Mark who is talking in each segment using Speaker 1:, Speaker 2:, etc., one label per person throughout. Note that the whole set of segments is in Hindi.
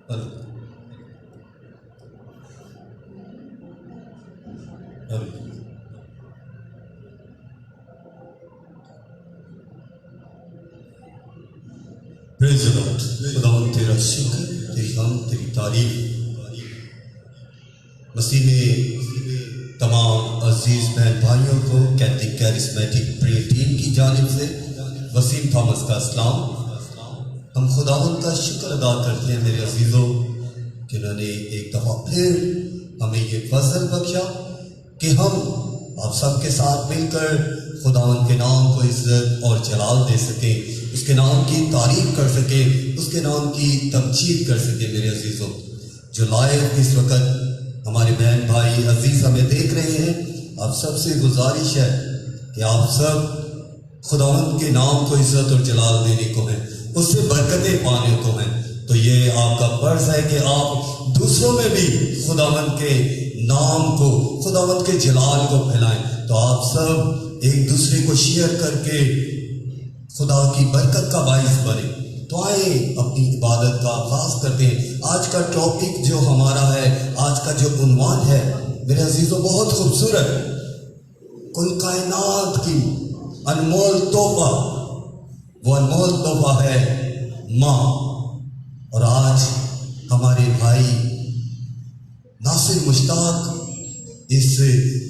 Speaker 1: Hello hello. Praise the Lord. खुदावंद तेरा शुक्र, तेरी हम, तेरी तारीफ। मसीह में तमाम अजीज बहन भाइयों को कैथलिक कैरिस्मेटिक प्रेयर टीम की जानिब से वसीम थॉमस का सलाम। हम खुदावंद का शुक्र अदा करते हैं मेरे अजीज़ों कि उन्होंने एक दफ़ा फिर हमें ये फजल बख्शा कि हम आप सबके साथ मिलकर खुदावंद के नाम को इज्जत और जलाल दे सकें, उसके नाम की तारीफ कर सकें, उसके नाम की तमजीद कर सकें। मेरे अजीज़ों, जो लाइव इस वक्त हमारे बहन भाई अजीज हमें देख रहे हैं, आप सबसे गुजारिश है कि आप सब खुदावंद के नाम को इज्जत और जलाल देने को है, उससे बरकतें पाने को हैं। तो ये आपका फर्ज है कि आप दूसरों में भी खुदावंद के नाम को, खुदावंद के जलाल को फैलाएं। तो आप सब एक दूसरे को शेयर करके खुदा की बरकत का बाइस बने। तो आए अपनी इबादत का आगाज करते हैं। आज का टॉपिक जो हमारा है, आज का जो उन्वान है मेरे अजीजों, बहुत खूबसूरत। कुल कायनात की अनमोल तोहफा, वो अनमोल तोहफा है माँ। और आज हमारे भाई नासिर मुश्ताक इस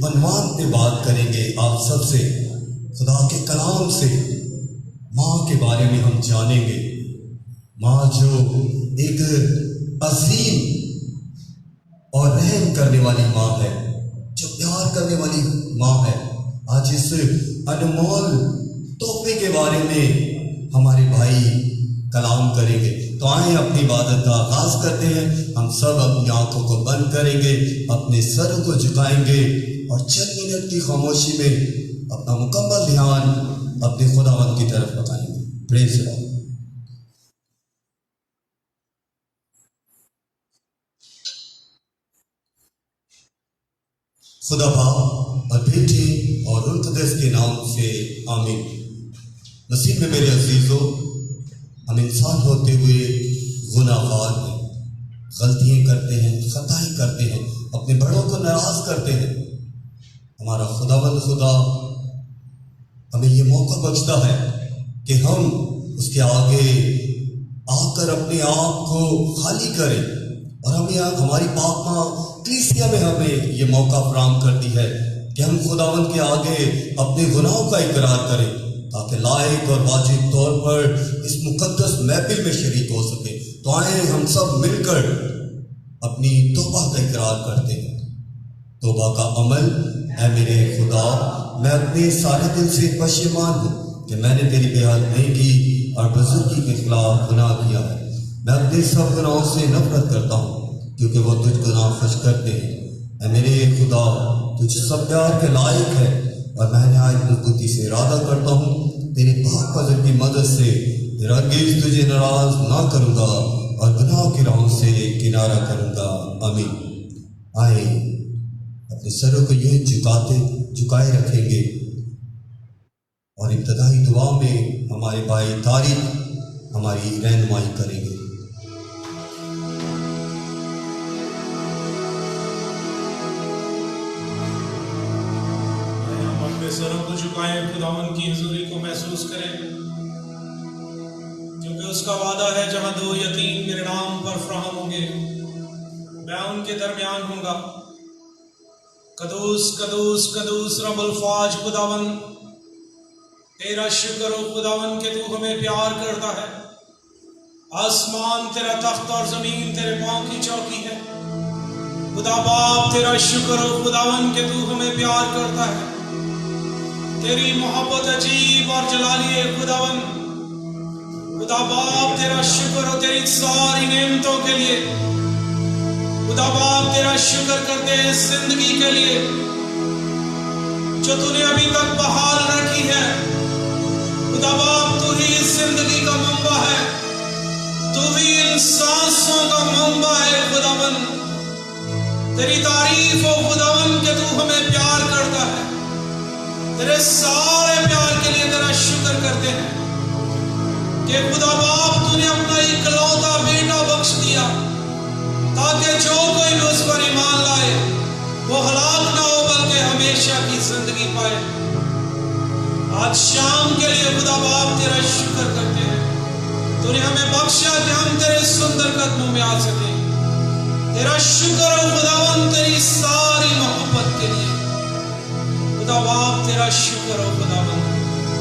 Speaker 1: उन्वान पे बात करेंगे आप सबसे। खुदा के कलाम से माँ के बारे में हम जानेंगे। माँ जो एक अजीम और रहम करने वाली माँ है, जो प्यार करने वाली माँ है। आज इस अनमोल तोहफे के बारे में हमारे भाई कलाम करेंगे। तो आए अपनी इबादत का आगाज करते हैं। हम सब अपनी आंखों को बंद करेंगे, अपने सर को झुकाएंगे और चंद मिनट की खामोशी में अपना मुकम्मल ध्यान अपने खुदावंद की तरफ बताएंगे। Praise the Lord. खुदा बाप और बेटे और रूह कुद्दूस के नाम से आमीन। मसीह में मेरे अजीजों, हम इंसान होते हुए गुनाहगार हैं, गलतियाँ करते हैं, खताएं करते हैं, अपने बड़ों को नाराज करते हैं। हमारा खुदावंद खुदा हमें ये मौका बख्शता है कि हम उसके आगे आकर अपने आप को खाली करें। और हमें हमारी पाक माँ कलीसिया में हमें ये मौका फराहम करती है कि हम खुदावंद के आगे अपने गुनाहों का इकरार करें, ताकि लायक और वाजिब तौर पर इस मुकद्दस महफिल में शरीक हो सके। तो आए हम सब मिलकर अपनी तौबा का इकरार करते हैं। तौबा का अमल है मेरे खुदा, मैं अपने सारे दिल से पशेमान हूँ कि मैंने तेरी बेहद नहीं की और बुजुर्गी के खिलाफ गुनाह किया है। मैं अपने सब गुनाहों से नफरत करता हूँ क्योंकि वो तुझ गुनाह खुश करते हैं। मेरे खुदा तुझ सब प्यार के लायक है और मैं आज मजबूती से इरादा करता हूँ तेरे पाक फजल की मदद से हरगिज़ तुझे नाराज ना करूँगा और गुनाह की राहों से किनारा करूँगा। आमीन। आए अपने सरों को यूं झुकाए रखेंगे और इब्तदाई दुआ में हमारे भाई तारिक हमारी रहनुमाई करेंगे।
Speaker 2: सरों को झुकाएं, खुदावंद की हुजूरी को महसूस करें, क्योंकि उसका वादा है जहां दो या तीन मेरे नाम पर फराहम होंगे, मैं उनके दरमियान हूंगा। कदूस कदूस कदूस रब्बुल फाज खुदावंद, तेरा शुक्र हो खुदावंद के तू हमें प्यार करता है। आसमान तेरा तख्त और जमीन तेरे पांव की चौकी है। खुदा बाप तेरा शुक्र हो खुदावंद के तू हमें प्यार करता है। तेरी मोहब्बत अजीब और जलाली है खुदावंद। खुदा बाप तेरा शुक्र हो तेरी सारी नेमतों के लिए। खुदा बाप तेरा शुक्र करते हैं इस जिंदगी के लिए जो तूने अभी तक बहाल रखी है। खुदा बाप तू ही इस जिंदगी का मंबा है, तू ही इन सांसों का मंबा है खुदावंद। तेरी तारीफ हो खुदावंद के तू हमें प्यार करता है। तेरे सारे प्यार के लिए तेरा शुक्र करते हैं कि खुदा बाप तूने अपना इकलौता बेटा बख्श दिया ताकि जो कोई भी उस पर ईमान लाए वो हलाक ना हो बल्कि हमेशा की जिंदगी पाए। आज शाम के लिए खुदा बाप तेरा शुक्र करते हैं, तूने हमें बख्शा कि हम तेरे सुंदर कदमों में आ सके। तेरा शुक्र हो खुदावन तेरी सारी मोहब्बत के लिए। खुदा बाप तेरा शुक्र हो खुदावन,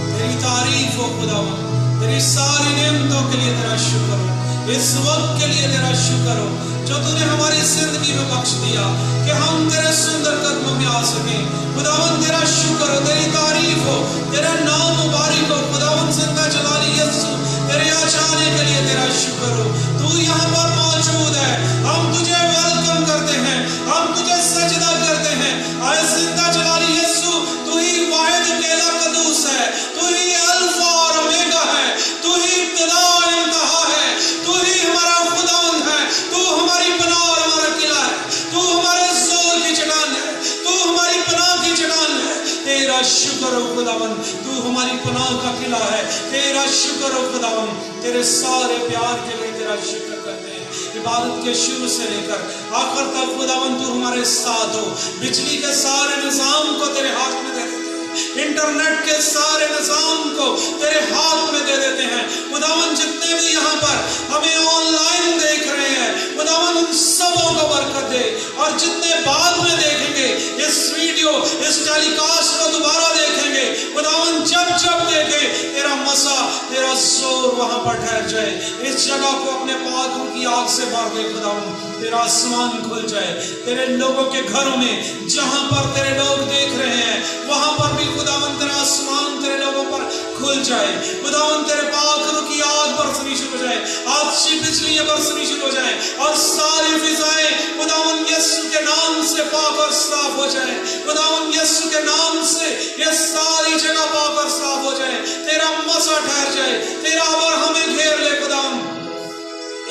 Speaker 2: तेरी तारीफ हो खुदावन, तेरी सारी नेमतों के लिए तेरा शुक्र हो। इस वक्त के लिए तेरा शुक्र हो जो तूने हमारी जिंदगी में बख्श दिया कि हम तेरे सुंदर कदमों में आ सके। खुदावन तेरा शुक्र हो, तेरी तारीफ हो, तेरा नाम मुबारक हो। खुदावन जिंदा जलाली यीशु तेरे यहाँ जाने के लिए तेरा शुक्र हो। तू यहाँ पर मौजूद है, हम तुझे वेलकम करते हैं, हम तुझे सजदा करते हैं। आए जिंदा जलाली यीशु तू ही वाहिद अकेला कदूस है, तू ही अल्फा और ओमेगा है, तू ही इब्तिदा और इंतहा है, तू ही हमारा खुदावंद है, तू हमारी पनाह और हमारा किला है, तू हमारे जोर की जगान है, तू हमारी पनाह की जगान है। तेरा शुक्र हो खुदावन, तू हमारी पनाह का किला है। तेरा शुक्र हो खुदावन, तेरे सारे प्यार के लिए तेरा शुक्र करते हैं। इबादत के शुरू से लेकर आखिर तक खुदावन तू हमारे साथ हो। बिजली के सारे निजाम को तेरे हाथ में दे देते हैं, इंटरनेट के सारे निजाम को तेरे हाथ में दे देते हैं। खुदावन जितने भी यहाँ पर हमें ऑनलाइन देख रहे हैं, खुदावन उन सबों को बरकत दे। और जितने बाद में देखेंगे इस वीडियो, इस टेलीकास्ट को दोबारा देखेंगे, खुदावन जब जब देखे तेरा मसा, तेरा जोर वहां पर ठहर जाए। इस जगह को अपने पादों की आग से भर दे खुदावन, तेरा आसमान खुल जाए। तेरे लोगों के घरों में जहां पर तेरे लोग देख रहे हैं वहां पर भी खुदावन तेरा आसमान तेरे लोगों पर खुल जाए। खुदावन तेरे पाखरों की आग बरसनी शुरू हो जाए, अच्छी बिजलियां बरसनी शुरू हो जाए और सारी फिजाएं खुदावन यीशु के नाम से पाक और साफ हो जाए। खुदावन यीशु के नाम से ये सारी जगह पाक और साफ हो जाए। तेरा मसा ठहर जाए, तेरा अबर हमें घेर ले खुदावन।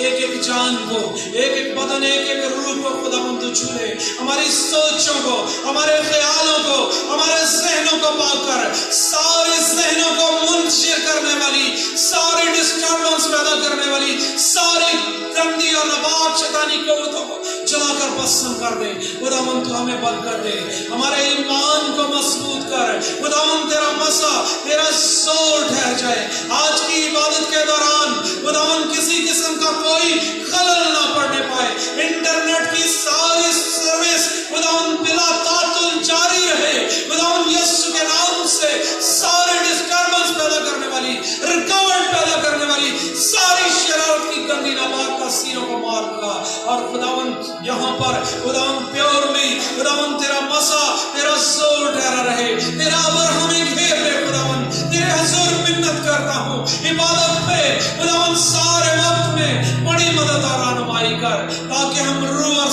Speaker 2: एक एक जान को, एक एक बदन, एक एक रूह को खुदावन तू छू ले। हमारी सोचों को, हमारे ख्यालों को, हमारे जहनों को पाक कर। सारे जहनों को मुंशिर करने वाली, सारी डिस्टर्बेंस पैदा करने वाली, सारी गंदी और नापाक शैतानी कवतों को जलाकर भस्म कर दे। खुदावन तू हमें बरकत दे, हमारे ईमान को मजबूत कर। खुदावन तेरा मसा, तेरा जोर ठहर जाए। आज की इबादत के दौरान खुदावन किसी किस्म का कोई खलल ना पड़ने पाए। इंटरनेट की सारी सर्विस खुदावन बिला तातुल जारी रहे। खुदावन यीशु के नाम से सारे डिस्टर्बेंस पैदा करने वाली, रुकावट पैदा करने वाली सारी शरारत की गंदी नापाक तासीरों को मार डाला। और खुदावन यहाँ पर खुदावन प्योरली खुदावन तेरा मसा, तेरा जोर ठहरा रहे। तेरा अबर हमें घेर ले खुदावन। तेरे हुजूर मिन्नत करता हूँ इबादत पे खुदावन सारे वक्त में बड़ी मदद और रहनुमाई कर, ताकि हम रूह और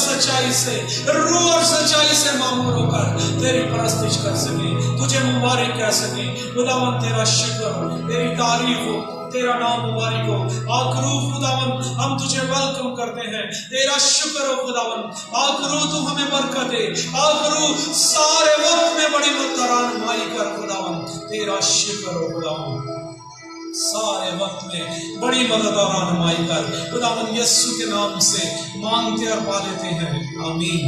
Speaker 2: सच्चाई से मामूर होकर तेरी परस्तिश कर सके, तुझे मुबारक कह सके। खुदावन तेरा शुक्र हो, तेरी तारीफ हो, तेरा नाम मुबारक हो। आखरू खुदावन हम तुझे वेलकम करते हैं। तेरा शुक्र हो खुदावन, आखरू तू हमें बरकत दे। आखरू सारे वक्त में बड़ी मदद और रहनुमाई कर खुदावन। तेरा शुक्र हो खुदावन, सारे वक्त में बड़ी मदद और रहनुमाई कर। खुदावन यीशु के नाम से मांगते और पा लेते हैं, आमीन।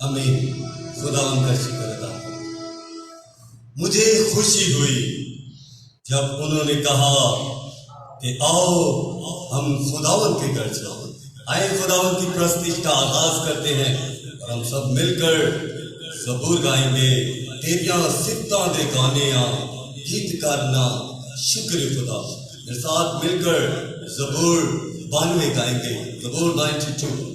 Speaker 1: आमीन। खुदावन का शुक्र अदा। मुझे खुशी हुई जब उन्होंने कहा कि आओ हम खुदावन के घर जाओ। आए खुदावन की प्रस्तुति का आगाज करते हैं और हम सब मिलकर ज़बूर गाएंगे। तेरियां सिफ्तां दे गाने आ गीत करना शुक्र खुदा। मेरे साथ मिलकर ज़बूर 92 गाएंगे। ज़बूर 92।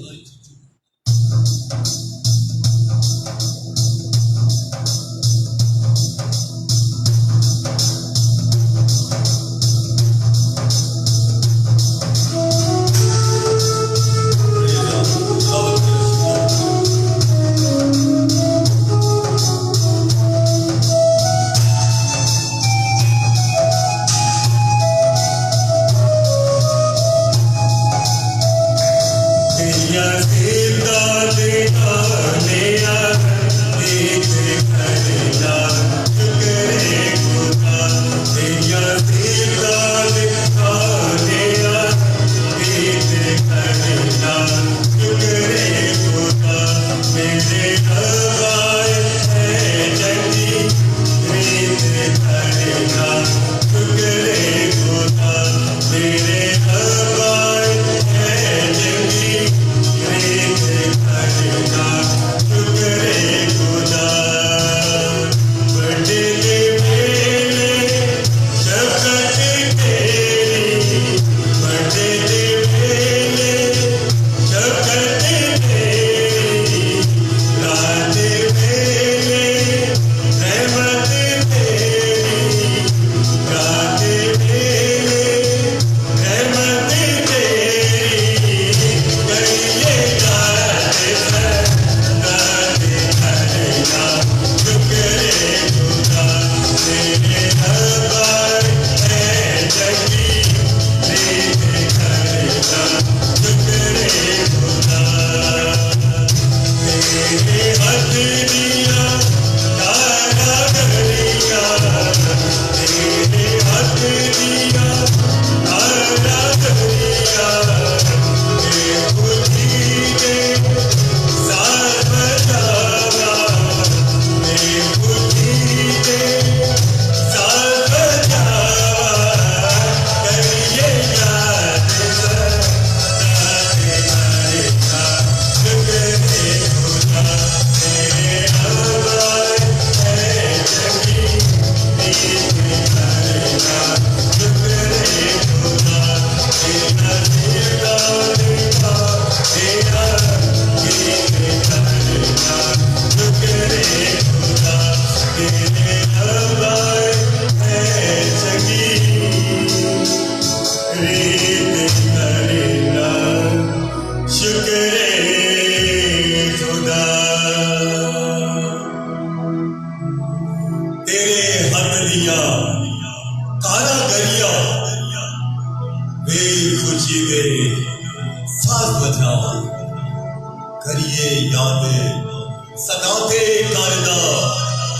Speaker 1: करिए यादें सदाते कारदा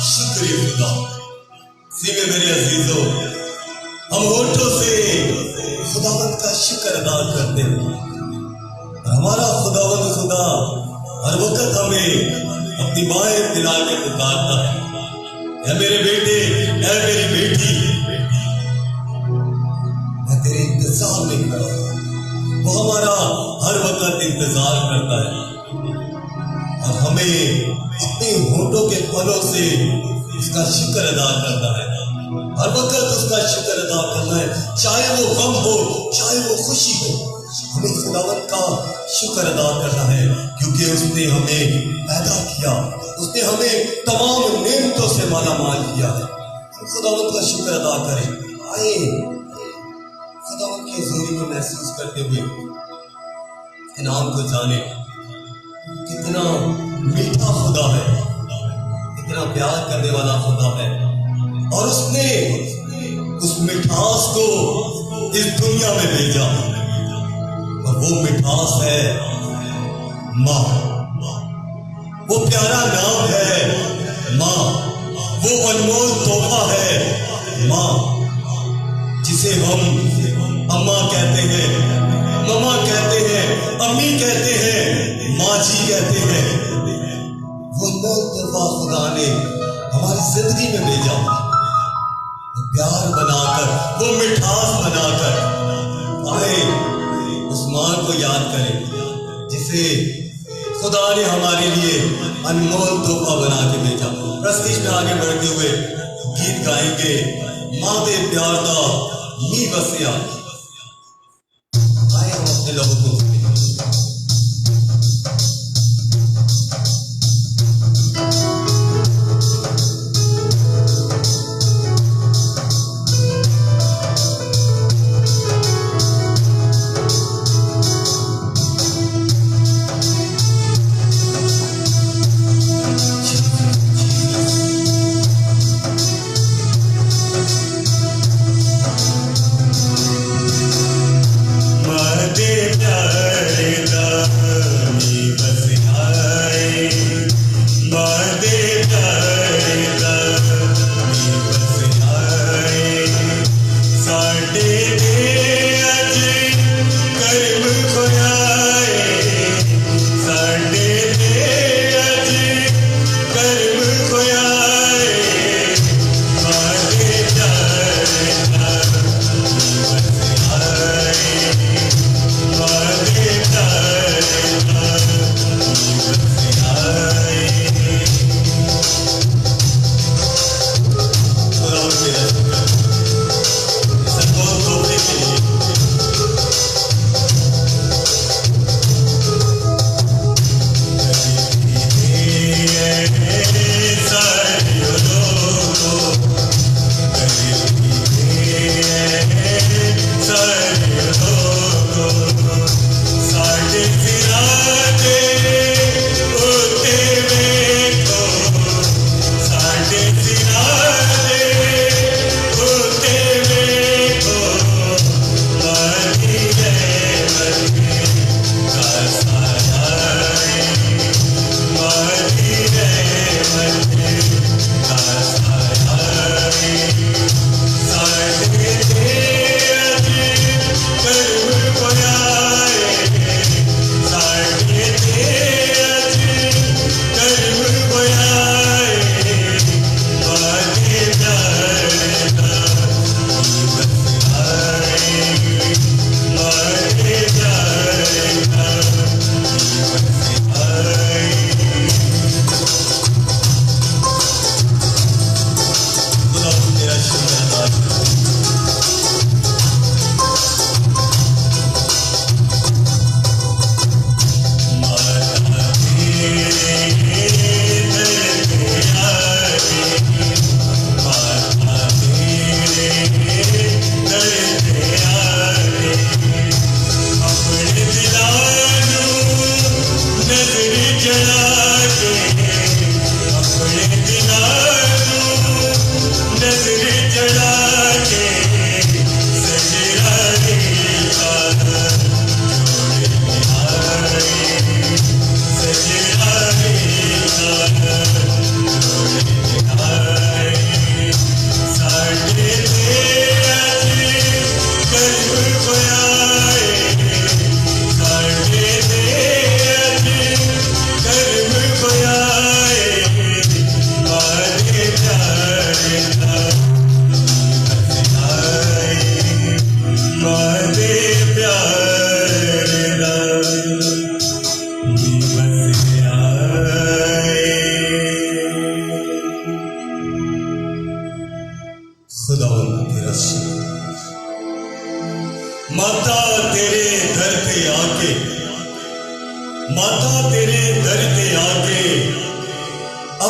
Speaker 1: शुक्र खुदा सीमे मेरे अजीजों, हम होठों से खुदावंद का शुक्र अदा करते हैं। हमारा खुदावंद खुदा हर वक्त हमें अपनी बाएं दिला के पुकारता है, ऐ मेरे बेटे, ऐ मेरी बेटी, मैं तेरे इंतजार में खड़ा हूं। वो हमारा हर वक्त इंतजार करता है और हमें अपने होठों के फलों से उसका शुक्र अदा करना है। हर वक्त उसका शुक्र अदा करना है, चाहे वो गम हो चाहे वो खुशी हो, हमें खुदावंद का शुक्र अदा करना है, क्योंकि उसने हमें पैदा किया, उसने हमें तमाम नेमतों से माला माल किया है। हम खुदावंद का शुक्र अदा करें। आए खुदावंद की हज़ूरी को महसूस करते हुए इनाम को जाने। कितना मीठा खुदा है, कितना प्यार करने वाला खुदा है, और उसने उस मिठास को इस दुनिया में भेजा, और वो मिठास है माँ। वो प्यारा नाम है माँ, वो अनमोल तोहफा है माँ, जिसे हम अम्मा कहते हैं, मम्मा कहते हैं, अम्मी कहते हैं, माँ जी कहते हैं। वो अनमोल तोहफा खुदा ने हमारी जिंदगी में भेजा, वो प्यार बनाकर, वो मिठास बनाकर। आए उस माँ को याद करें जिसे खुदा ने हमारे लिए अनमोल तोहफा बना के भेजा। प्रस्तीश में आगे बढ़ते हुए गीत गाएंगे, माँ दे प्यार दा नी बसिया। आए हम अपने लोगों को
Speaker 3: प्यार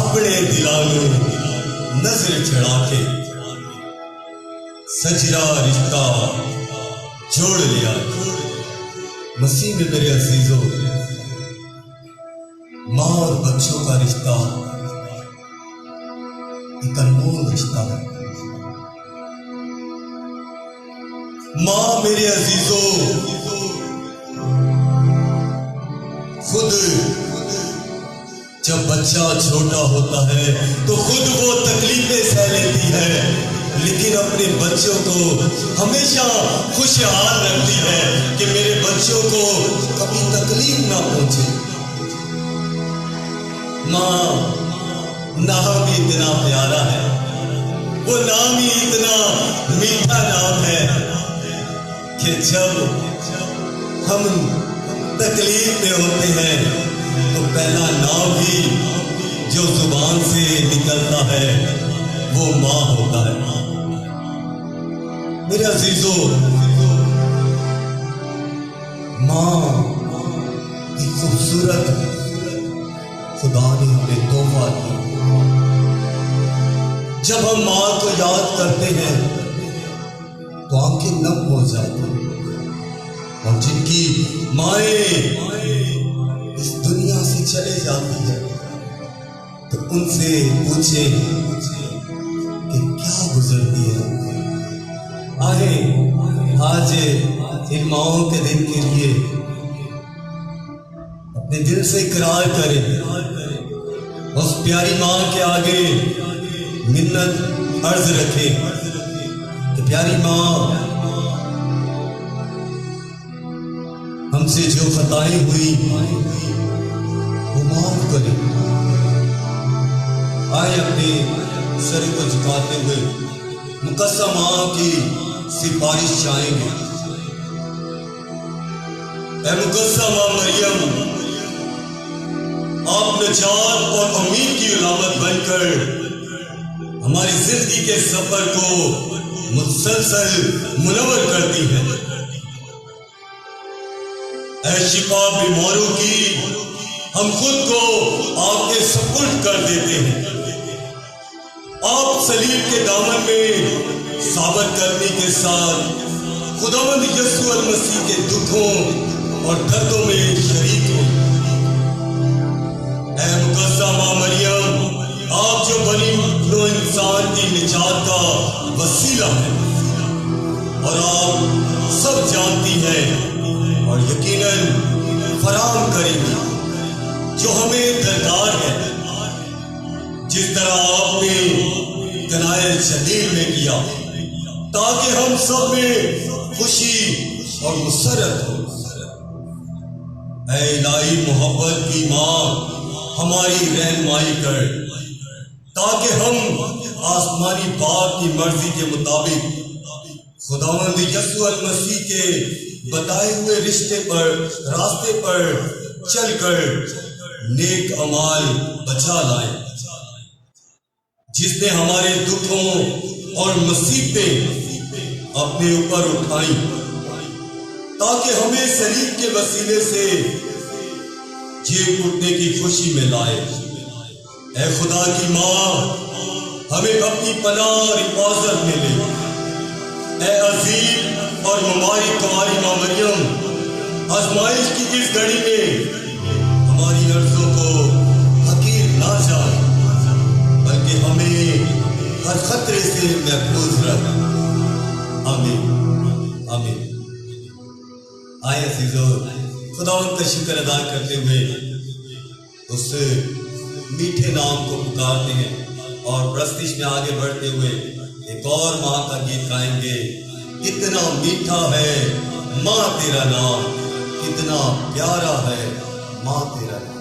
Speaker 1: अपने दिलानू नजर चढ़ा के सजरा रिश्ता जोड़ लिया। मसीह में मेरे अजीजों, माँ और बच्चों का रिश्ता एक अनमोल रिश्ता है। माँ मेरे अजीजों खुद जब बच्चा छोटा होता है तो खुद वो तकलीफें सह लेती है, लेकिन अपने बच्चों को हमेशा खुशहाल रखती है कि मेरे बच्चों को कभी तकलीफ ना पहुंचे। माँ नाम ही इतना प्यारा है, वो नाम ही इतना मीठा नाम है कि जब हम तकलीफ में होते हैं तो पहला नाम ही जो जुबान से निकलता है वो माँ होता है। मेरे अजीजों, माँ की खूबसूरत खुदा ने हमें तोहफा दी। जब हम माँ को याद करते हैं तो आंखें नम हो जाती हैं, और जिनकी माएं इस दुनिया से चले जाती है तो उनसे पूछे कि क्या गुजरती है। आए आज इन माओं के दिन के लिए अपने दिल से इकरार करें, उस प्यारी माँ के आगे मिन्नत अर्ज रखें कि प्यारी माँ, हमसे जो खताएं हुई वो माफ करें। आए अपने सर को झुकाते हुए मुकद्दस माँ की सिफारिश चाहेंगे। ऐ मुकद्दस माँ मरियम, आप नजात और उम्मीद की अलामत बनकर हमारी जिंदगी के सफर को मुसलसल मुनव्वर करती हैं। ऐ शिफा बीमारों की, हम खुद को आपके सुपुर्द कर देते हैं। आप सलीब के दामन में साबर करने के साथ खुदावंद यीशु अल मसीह के दुखों और दर्दों में शरीक हो। ऐ मुकद्दस माँ मरियम, आप जो बनी नो इंसान की निजात का वसीला है, और आप सब जानती हैं और यकीनन फराहम करेंगी जो हमें दरकार है, जिस तरह आपने कनाए जलील में किया, ताकि हम सब में खुशी और मुसरत हो। ऐ इलाही मोहब्बत की माँ, हमारी रहनुमाई कर, ताकि हम आसमानी बाप की मर्जी के मुताबिक खुदावंद यीशु अल मसीह के बताए हुए रास्ते पर चलकर नेक अमाल बचा लाए, जिसने हमारे दुखों और मुसीबतें अपने ऊपर उठाई, ताकि हमें सलीब के वसीले से जी उठने की खुशी में लाए। ऐ खुदा की माँ, हमें अपनी पनाह और हिफाजत में ले। ऐ अजीम और मुबारक कुमारी माँ मरियम, आजमाइश की इस घड़ी में हमारी अर्ज़ों को हकीर ना जाए, बल्कि हमें हर खतरे से महफूज रख। आमीन आमीन। आए अज़ीज़ों, खुदावंद का शुक्र अदा करते हुए उस मीठे नाम को पुकारते हैं और प्रस्तिश में आगे बढ़ते हुए एक और माँ का गीत गाएंगे। कितना मीठा है माँ तेरा नाम, कितना प्यारा है माँ तेरा नाम।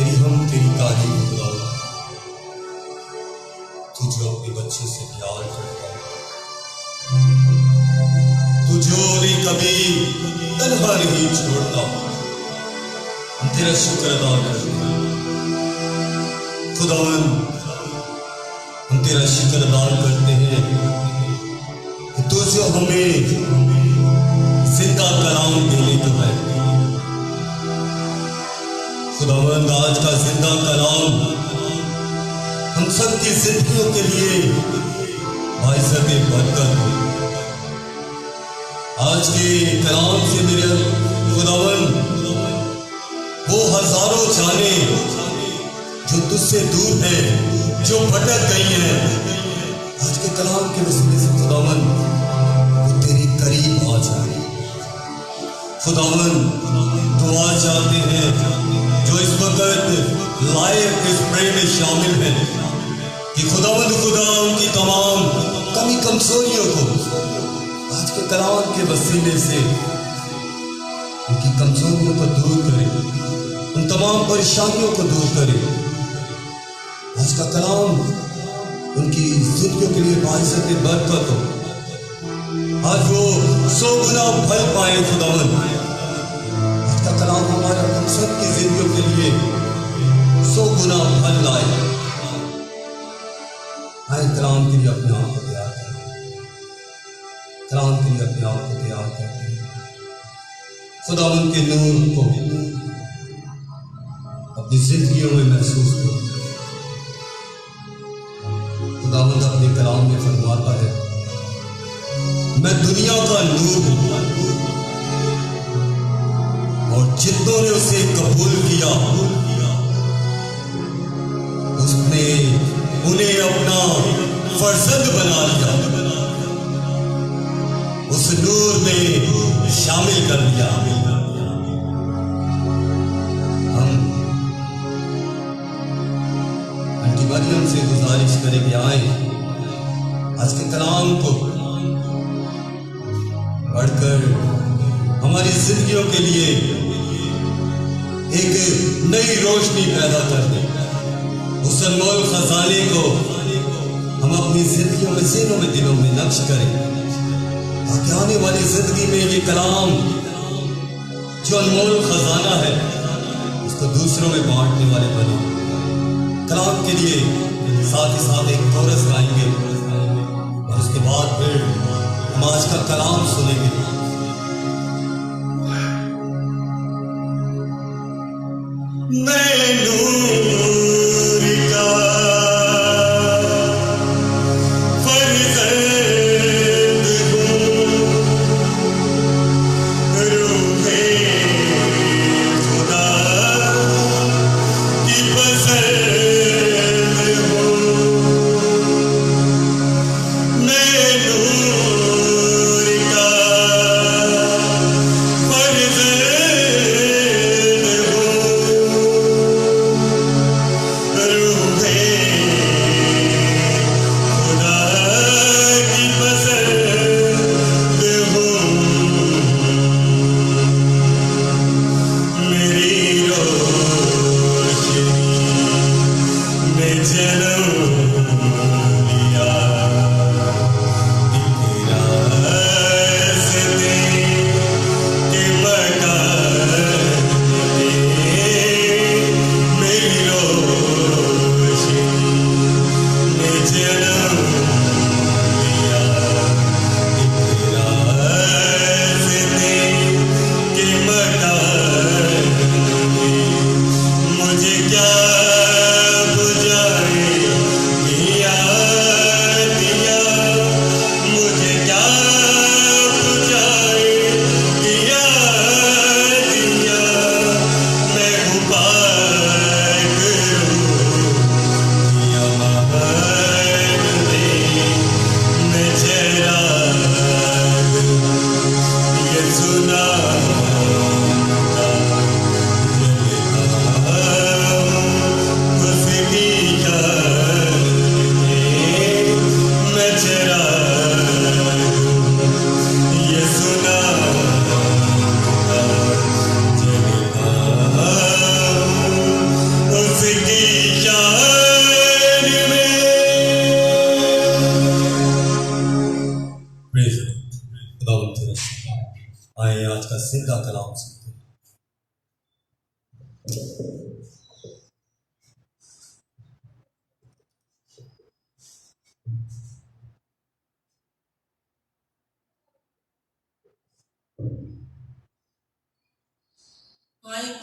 Speaker 1: तेरी हम तेरी तारीफ खुदा, तू जो अपने बच्चे से प्यार करता है, तू जो भी कभी तन्हा नहीं छोड़ता, हम तेरा शुक्र अदा करते हैं खुदावन। हम तेरा शुक्र अदा करते हैं कि तू जो हमें जिंदा कलाम देने को है खुदावन। आज का जिंदा कलाम हम सबकी जिंदगियों के लिए बाइज़त बरकत हो। आज के कलाम से मेरे खुदावन वो हजारों जाने जो तुझसे दूर है, जो भटक गई हैं, आज के कलाम के वसीले से खुदावन वो तेरे करीब आ जाए। खुदावन दुआ चाहते हैं जो इस वक्त लाइव इस प्रेम में शामिल हैं कि खुदावंद खुदा उनकी तमाम कमी कमजोरियों को आज के कलाम के वसीले से उनकी कमजोरियों को दूर करे, उन तमाम परेशानियों को दूर करे। आज का कलाम उनकी जिंदगियों के लिए बाइज़त बरकत हो। आज वो 100 गुना फल पाए खुदावंद। आज का कलाम हमारे हम सब की जिंदगियों के लिए 100 गुना फल लाए। आए कलाम के लिए अपने आप को तैयार करें, कलाम के लिए अपने आप को तैयार करते हैं। खुदावंद के नूर को अपनी जिंदगियों में महसूस करें। खुदावंद अपने कलाम में फरमाता है, मैं दुनिया का नूर हूं और जितनों ने उसे कबूल किया उसने उन्हें अपना फर्जंद बना लिया, उस नूर में शामिल कर लिया। हम आंटी मरियम से गुजारिश करें कि आए आज के कलाम को पढ़कर हमारी जिंदगियों के लिए एक नई रोशनी पैदा कर दे। उस अनमोल खजाने को हम अपनी जिंदगियों में, ज़हनों में, दिलों में नक्श करें ताकि आने वाली जिंदगी में ये कलाम जो अनमोल खजाना है उसको दूसरों में बांटने वाले बने। कलाम के लिए साथ ही साथ एक कोरस गाएंगे और उसके बाद फिर हम आज का कलाम सुनेंगे। मैं नूर का फर्जंद हूँ, रूहे खुदा की पसंद हूँ। मैं नूर का फर्जंद हूँ,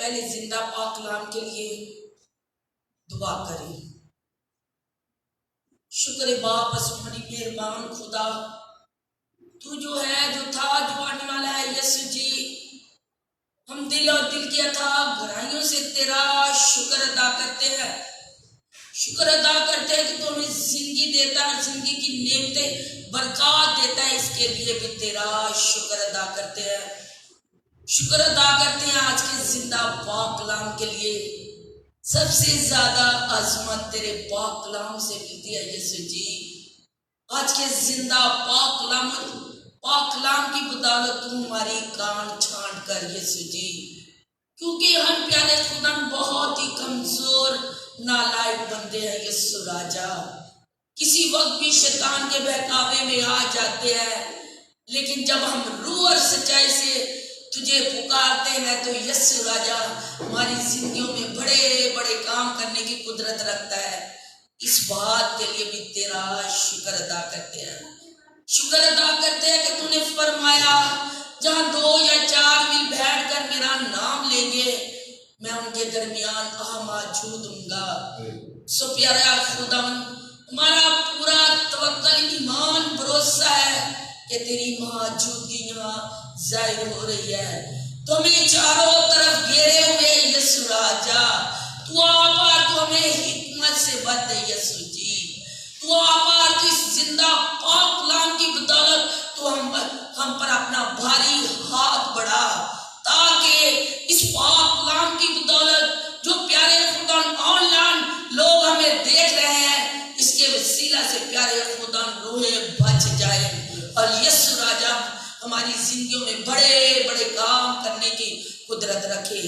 Speaker 3: पहले जिंदा पाक कलाम के लिए दुआ करें। शुक्र है बाप बड़ी मेहरबान खुदा, तू जो है, जो था, जो आने वाला है। यीशु जी, हम दिल और दिल की अथाह गहराइयों से तेरा शुक्र अदा करते हैं। शुक्र अदा करते हैं कि तू हमें जिंदगी देता है, जिंदगी की नेमतें बरकत देता है। इसके लिए भी तेरा शुक्र अदा करते हैं। शुक्र अदा करते हैं आज के जिंदा पाक कलाम के लिए। सबसे ज्यादा अजमत तेरे पाक कलाम से मिलती है यीशु जी। आज के जिंदा पाक कलाम की बदौलत तू हमारी कान छांट कर यीशु जी, क्योंकि हम प्यारे खुदा बहुत ही कमजोर नालायक बंदे हैं यीशु राजा। किसी वक्त भी शैतान के बहकावे में आ जाते हैं, लेकिन जब हम रूह और सच्चाई से तुझे पुकारते हैं तो यीशु राजा हमारी जिंदगियों में बड़े बड़े काम करने की कुदरत रखता है। इस बात के लिए भी तेरा शुक्र अदा करते हैं। शुक्र अदा करते हैं कि तूने फरमाया, जहां 2 या 4 मिल बैठ कर मेरा नाम लेंगे, मैं उनके दरमियान मौजूद हूँगा। सो प्यारा खुदावन, हमारा पूरा तवक्कल, ईमान, भरोसा है कि तेरी मौजूदगी यहाँ जाहिर हो रही है। तुम्हें चारों तरफ घेरे हुए यीशु राजा, तू आपार, तू हमें हिकमत से भर दे यीशु जी। तू आपार, तू इस जिंदा पाक कलाम की बदौलत तू हम पर अपना भारी हाथ बढ़ा, ताकि इस पाक कलाम की बदौलत जो प्यारे खुदा ऑनलाइन लोग हमें देख रहे हैं, इसके वसीला से प्यारे खुदा रूहें बच जाए और यीशु राजा हमारी जिंदगियों में बड़े बड़े काम करने की कुदरत रखे।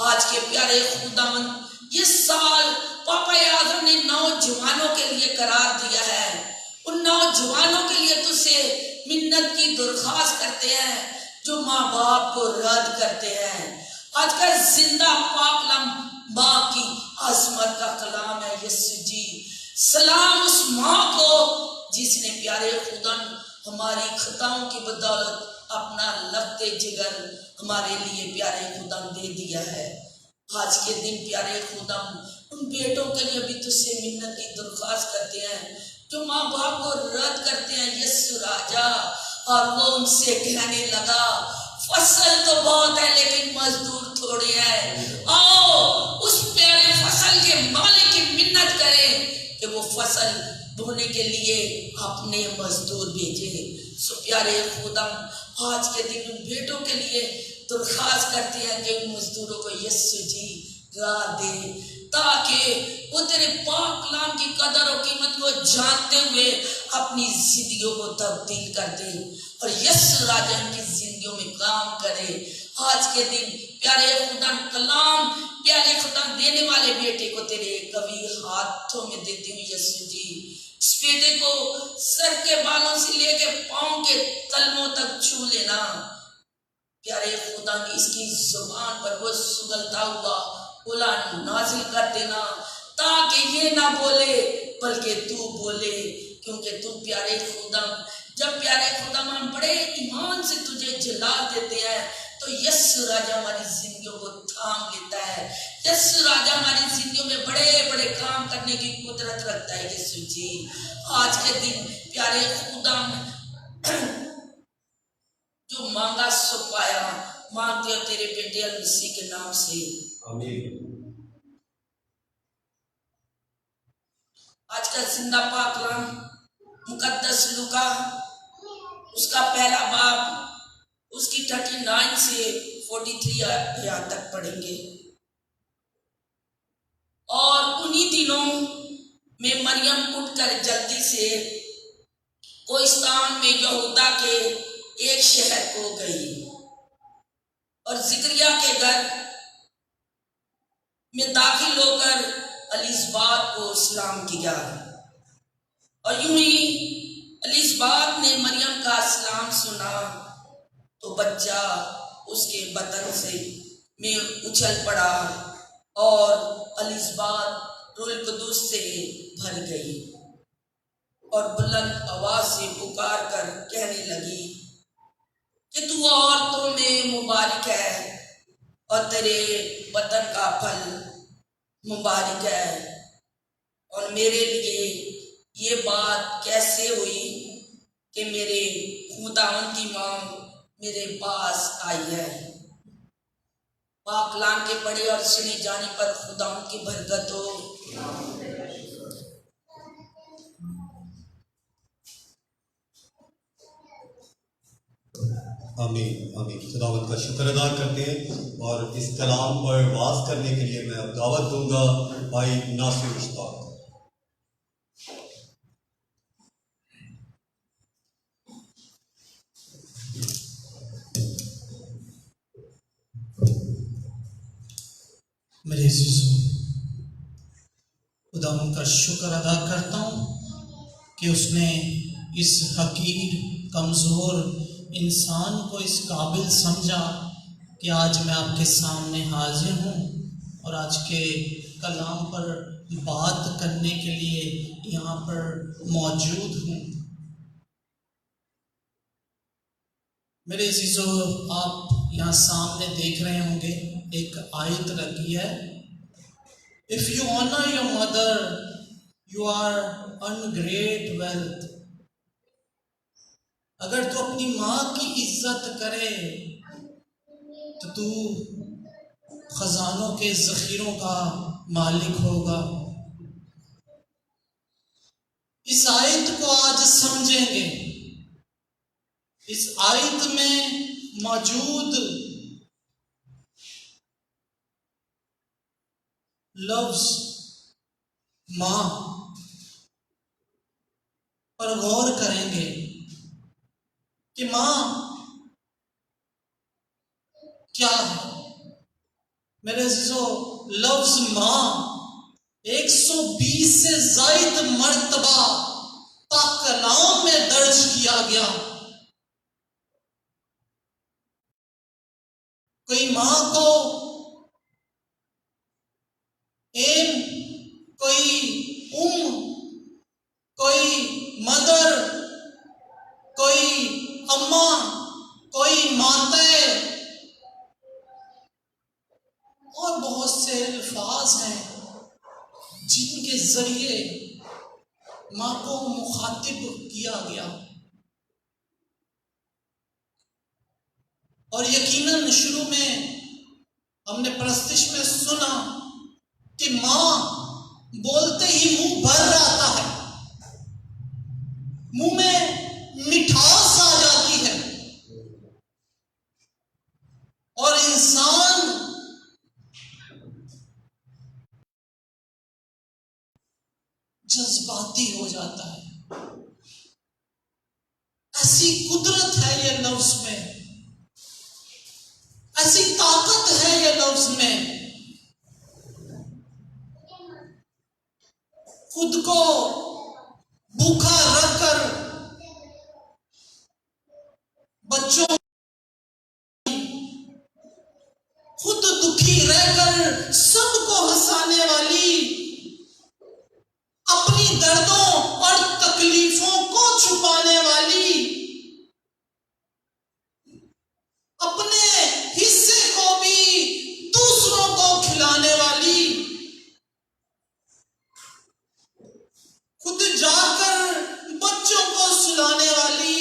Speaker 3: आज के प्यारे खुदावन, ये साल पापा आज़म ने नौजवानों के लिए करार दिया है। उन नौजवानों के लिए तुझसे मिन्नत की दरख्वास्त करते हैं जो माँ बाप को रद्द करते हैं। आज का जिंदा पाक कलाम माँ की आजमत का कलाम है यीशु जी। सलाम उस माँ को जिसने प्यारे खुदा हमारी खताओं की बदौलत अपना लफ्ते जिगर हमारे लिए प्यारे खुदा दे दिया है। आज के दिन प्यारे खुदा उन बेटों के लिए भी तुझसे मिन्नत की दरख्वास्त करते हैं जो माँ बाप को रद्द करते हैं यीशु राजा। और वो उनसे कहने लगा, फसल तो बहुत है लेकिन मजदूर थोड़े हैं। आओ उस प्यारे फसल के मालिक की मिन्नत करें कि वो फसल बोने के लिए अपने मजदूर भेजे। सो प्यारे खुदा, आज के दिन उन बेटों के लिए दरख्वास्त करते हैं कि उन मजदूरों को यीशु जी राह दे, ताकि वो तेरे पाक कलाम की कदर और कीमत को जानते हुए अपनी जिंदगियों को तब्दील कर दे और यीशु राजा की जिंदगियों में काम करे। आज के दिन प्यारे खुदा कलाम, प्यारे खुदा देने वाले बेटे को तेरे कभी हाथों में देती हूँ यीशु जी। इस बेटे को सर के बालों से लेके पांव के तलवों तक छू लेना। प्यारे खुदा की इसकी जुबान पर वो सुगलता हुआ बोला नाजिल कर देना, ताकि ये ना बोले बल्कि तू बोले, क्योंकि तू प्यारे खुदा, जब प्यारे खुदा हम बड़े ईमान से तुझे जलाल देते हैं तो यीशु राजा हमारी जिंदगियों को थाम लेता है। यीशु राजा हमारी जिंदगियों में बड़े बड़े काम करने की कुदरत रखता है यीशु जी। आज के दिन प्यारे खुदा जो मांगा सो पाया, मांगते हो तेरे बेटे मसीह के नाम से, आमीन। आज का जिंदा पाक कलाम मुकद्दस लूका उसका पहला बाब उसकी 39 से 43 यहाँ तक पढ़ेंगे। और उन्हीं दिनों में मरियम उठकर जल्दी से कोहिस्तान में यहूदा के एक शहर को गई और जिक्रिया के घर में दाखिल होकर एलिसबात को सलाम किया। और यूं ही एलिसबात ने मरियम का सलाम सुना तो बच्चा उसके बदन से में उछल पड़ा और एलिसबात रूह कुदूस से भर गई और बुलंद आवाज से पुकार कर कहने लगी कि तू औरतों में मुबारक है और तेरे वतन का फल मुबारक है। और मेरे लिए ये बात कैसे हुई कि मेरे खुदावन की मांग मेरे पास आई है। पाक कलाम के पढ़े और सुने जाने पर खुदावन की बरकत हो।
Speaker 1: आमीन आमीन। खुदावंद का शुक्र अदा करते हैं और इस कलाम पर वाज करने के लिए मैं अब दावत दूंगा भाई नासिर मुश्ताक।
Speaker 4: मेरे अज़ीज़ों, खुदावंद का शुक्र अदा करता हूँ कि उसने इस हकीर कमज़ोर इंसान को इस काबिल समझा कि आज मैं आपके सामने हाजिर हूँ और आज के कलाम पर बात करने के लिए यहाँ पर मौजूद हूँ। मेरे अज़ीज़ों, आप यहाँ सामने देख रहे होंगे एक आयत लगी है, if you honour your mother you are earn great wealth. अगर तू अपनी माँ की इज्जत करे तो तू खजानों के ज़ख़ीरों का मालिक होगा। इस आयत को आज समझेंगे। इस आयत में मौजूद लफ्ज़ माँ पर गौर करेंगे कि माँ क्या है। मेरे अज़ीज़ों, लफ्ज़ माँ 120 से ज़ायद मर्तबा पाक कलाम में दर्ज किया गया। कोई माँ को एम, कोई कोई मदर, कोई अम्मा, कोई माते और बहुत से अल्फाज हैं जिनके जरिए माँ को मुखातिब किया गया। और यकीनन शुरू में हमने प्रस्तिश में सुना कि माँ बोलते ही मुंह भर आता है, मुंह में मिठास आ जाती है और इंसान जज्बाती हो जाता है। ऐसी कुदरत है ये लफ्ज में, ऐसी ताकत है ये लफ्ज में। खुद को भूखा रखकर बच्चों, खुद दुखी रहकर सबको हंसाने वाली, अपनी दर्दों और तकलीफों को छुपाने वाली, अपने हिस्से को भी दूसरों को खिलाने वाली, खुद जाकर बच्चों को सुलाने वाली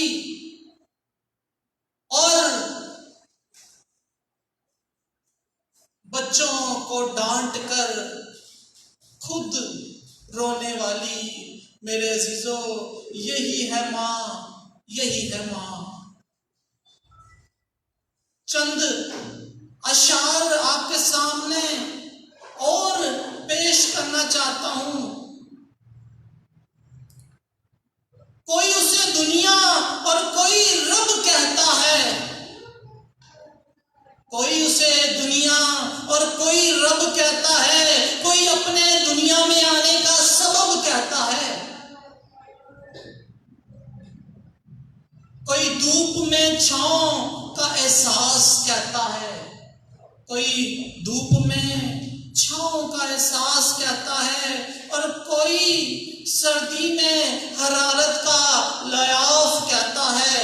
Speaker 4: और बच्चों को डांट कर खुद रोने वाली। मेरे अजीजों, यही है माँ, यही है माँ। चंद अशार आपके सामने और पेश करना चाहता हूं। कोई उसे दुनिया और कोई रब कहता है, कोई उसे दुनिया और कोई रब कहता है, कोई अपने दुनिया में आने का सबब कहता है, कोई धूप में छांव का एहसास कहता है, कोई धूप में छांव का एहसास कहता है और कोई सर्दी में हरारत का लयाफ कहता है,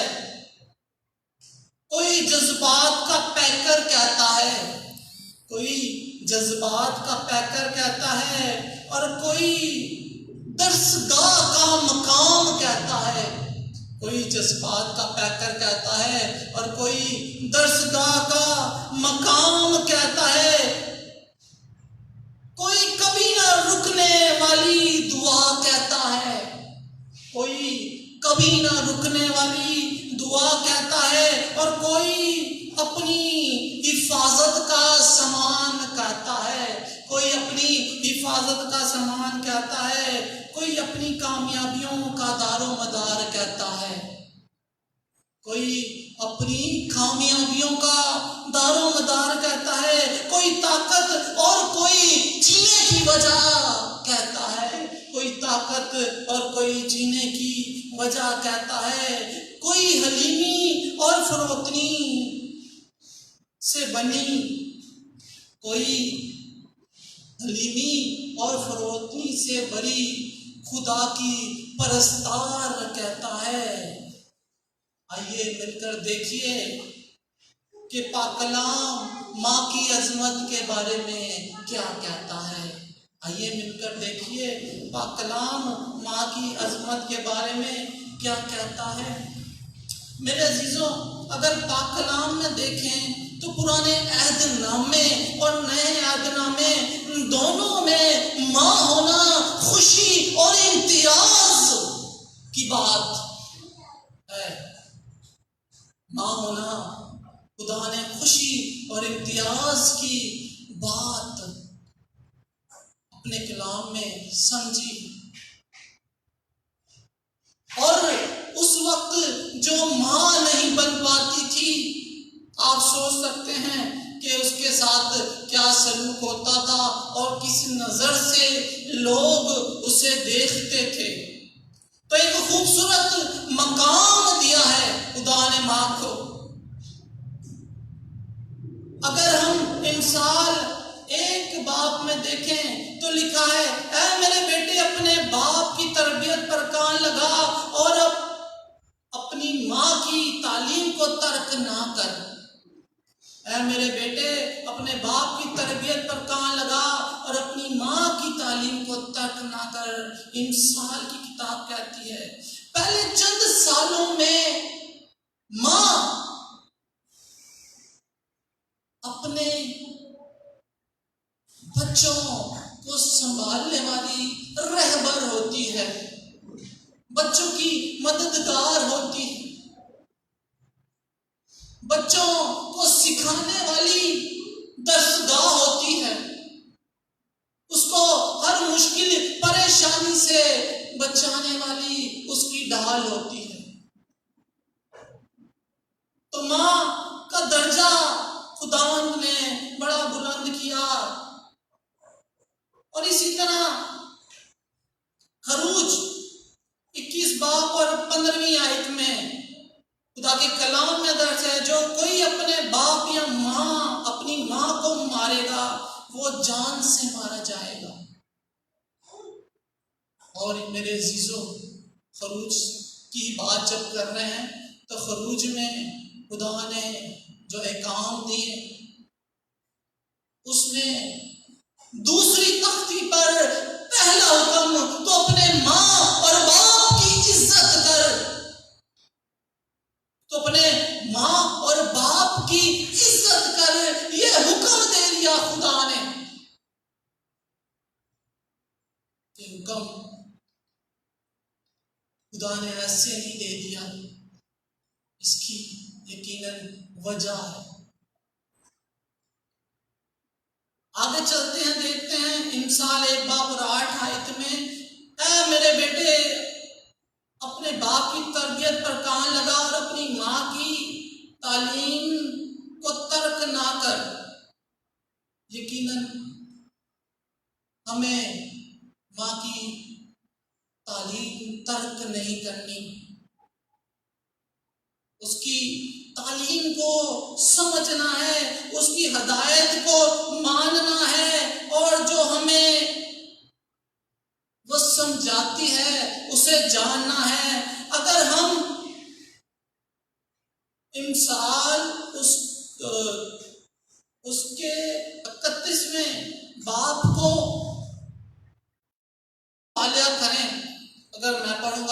Speaker 4: कोई जज्बात का पैकर कहता है। कोई जज्बात का पैकर कहता है और कोई दरसगाह का मकाम कहता है। कोई जज्बात का पैकर कहता है और कोई दरसगाह का मकाम कहता है। कोई कभी ना रुकने वाली दुआ कहता है, कोई कभी ना रुकने वाली दुआ कहता है और कोई अपनी हिफाजत का सामान कहता है, कोई अपनी हिफाजत का सामान कहता है, कोई अपनी कामयाबियों का दारो मदार कहता है, कोई अपनी कामयाबियों का दारो मदार कहता है, कोई ताकत और कोई जीने की वजह कहता है, कोई ताकत और कोई जीने की वजह कहता है, कोई हलीमी और फरोतनी से बनी, कोई हलीमी और फरोतनी से बरी खुदा की परस्तार कहता है। आइए मिलकर देखिए कि पाक कलाम माँ की अजमत के बारे में क्या कहता है। आइए मिलकर देखिए पाक कलाम माँ की अजमत के बारे में क्या कहता है। मेरे अजीजों, अगर पाक कलाम में देखें तो पुराने अहदनामे और नए अहदनामे दोनों में माँ होना खुशी और इम्तियाज की बात है। माँ होना खुदा ने खुशी और इम्तियाज की बात अपने कलाम में समझी। और उस वक्त जो माँ नहीं बन पाती थी, आप सोच सकते हैं कि उसके साथ क्या सलूक होता था और किस नजर से लोग उसे देखते थे। तो एक खूबसूरत मकाम दिया है खुदा ने माँ को। अगर हम इंसाल 1 बाप में देखें तो लिखा है, ऐ मेरे बेटे अपने बाप की तरबियत पर कान लगा और अपनी माँ की तालीम को तर्क ना कर। ऐ मेरे बेटे अपने बाप की तरबियत पर कान लगा और अपनी माँ की तालीम को तर्क ना कर। इंसाल की किताब कहती है पहले चंद सालों में माँ अपने बच्चों को संभालने वाली रहबर होती है, बच्चों की मददगार होती है, बच्चों को सिखाने वाली दरसगाह होती है, उसको हर मुश्किल परेशानी से बचाने वाली उसकी ढाल होती है। तो माँ का दर्जा खुदावंद ने बड़ा बुलंद किया। और इसी तरह खरूज 21 बाब और 15वीं आयत में खुदा के कलाम में दर्ज है, जो कोई अपने बाप या माँ अपनी माँ को मारेगा वो जान से मारा जाएगा। और मेरे अजीजों, खरूज की बात जब कर रहे हैं तो खरूज में खुदा ने जो अहकाम दिए उसमें दूसरी तख्ती पर पहला हुक्म तो अपने माँ और बाप की इज्जत कर। तो अपने माँ और बाप की इज्जत कर, यह हुक्म दे दिया खुदा ने। ये हुक्म खुदा ने ऐसे नहीं दे दिया, इसकी यकीनन वजह है। आगे चलते हैं, देखते हैं इंसाल 1 बाब और 8 आयत में, ऐ मेरे बेटे अपने बाप की तरबियत पर कान लगा और अपनी माँ की तालीम को तर्क ना कर। यकीनन हमें माँ की तालीम तर्क नहीं करनी, उसकी तालीम को समझना है, उसकी हदायत को मानना है और जो हमें वो समझाती है उसे जानना है। अगर हम इंसान उसके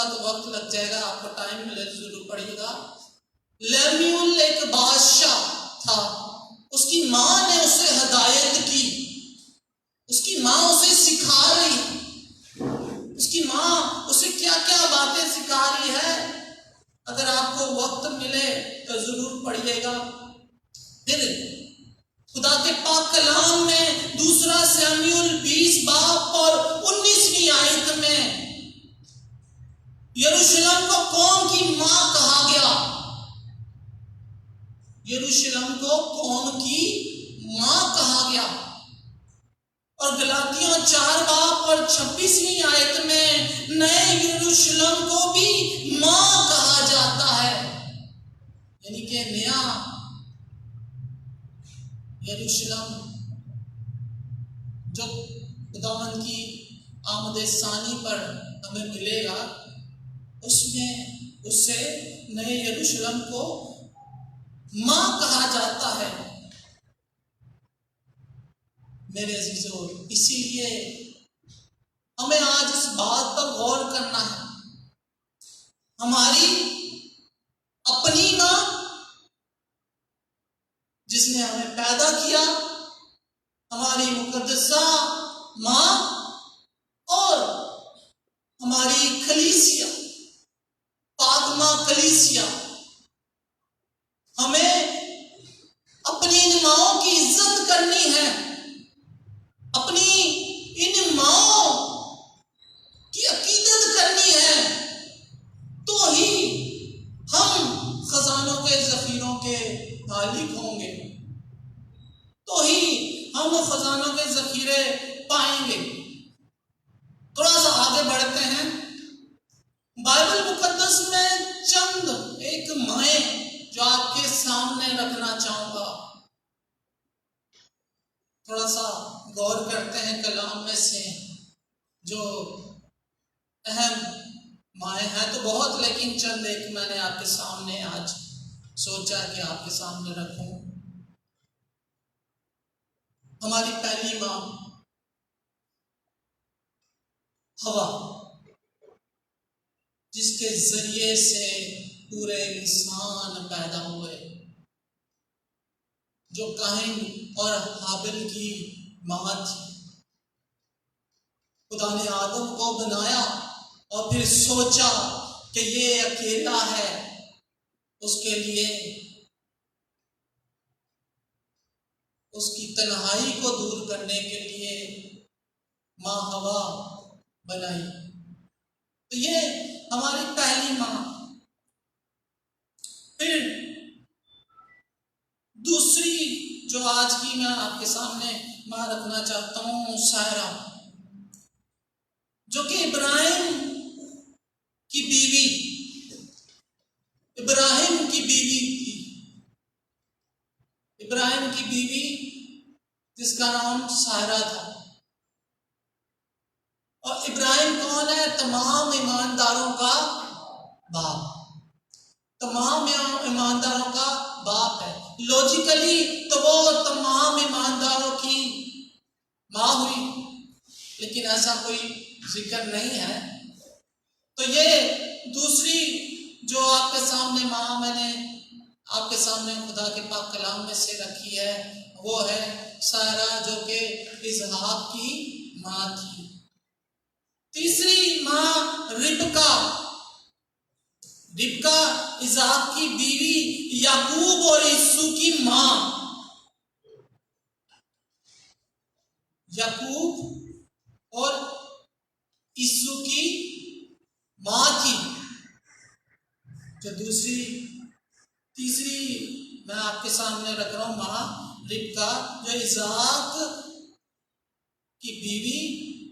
Speaker 4: पढ़ूंगा तो वक्त लग जाएगा, आपको टाइम मिले जरूर पढ़िएगा। लेम्यूल एक बादशाह था, उसकी माँ ने उसे हदायत की, उसकी माँ उसे सिखा रही, उसकी माँ उसे क्या क्या बातें सिखा रही है। अगर आपको वक्त मिले तो जरूर पढ़िएगा। फिर खुदा के पाक कलाम में 2 शमूएल 20 बाब और 19वीं आयत में यरूशलेम को कौम की मां कहा गया। यरूशलेम को कौम की मां कहा गया। और गलातियों 4 बाब और 26वीं आयत में नए यरूशलेम को भी मां कहा जाता है, यानी कि नया यरूशलेम जो खुदावंद की आमद सानी पर हमें मिलेगा, उसमें उससे नए यरूशलेम को मां कहा जाता है। मेरे अजीजों, इसीलिए हमें आज इस बात पर गौर करना है, हमारी अपनी मां जिसने हमें पैदा किया, हमारी मुकद्दसा मां और हमारी कलीसिया, पाक मां कलीसिया, हमें अपनी इन माओं की इज्जत करनी है, अपनी इन माओं की अकीदत करनी है, तो ही हम खजानों के जखीरों के मालिक होंगे, तो ही हम खजानों के जखीरे पाएंगे। थोड़ा सा आगे बढ़ते हैं। बाइबल मुकद्दस में चंद एक माएं जो आपके सामने रखना चाहूंगा। थोड़ा सा गौर करते हैं कलाम में से जो अहम माएं हैं तो बहुत, लेकिन चंद एक मैंने आपके सामने आज सोचा कि आपके सामने रखूं। हमारी पहली मां हवा, जिसके जरिए से पूरे इंसान पैदा हुए, जो काइन और हाबिल की मां थी। खुदा ने आदम को बनाया और फिर सोचा कि ये अकेला है, उसके लिए उसकी तन्हाई को दूर करने के लिए मां हवा बनाई। तो ये हमारी पहली मां। फिर दूसरी जो आज की मैं आपके सामने मां रखना चाहता हूं, सायरा, जो कि इब्राहिम की बीवी थी। इब्राहिम की बीवी जिसका नाम सायरा था। और इब्राहिम कौन है? तमाम ईमानदारों का बाप, तमाम ईमानदारों का बाप है। लॉजिकली तो वो तमाम ईमानदारों की मां हुई, लेकिन ऐसा कोई जिक्र नहीं है। तो ये दूसरी जो आपके सामने मां मैंने आपके सामने खुदा के पाक कलाम में से रखी है, वो है सारा, जो कि इसहाक की मां थी। तीसरी मां रिबका इसहाक की बीवी, याकूब और यीशु की मां। याकूब और यीशु की मां थी। जो तीसरी मैं आपके सामने रख रहा हूं मां रिबका, जो इसहाक की बीवी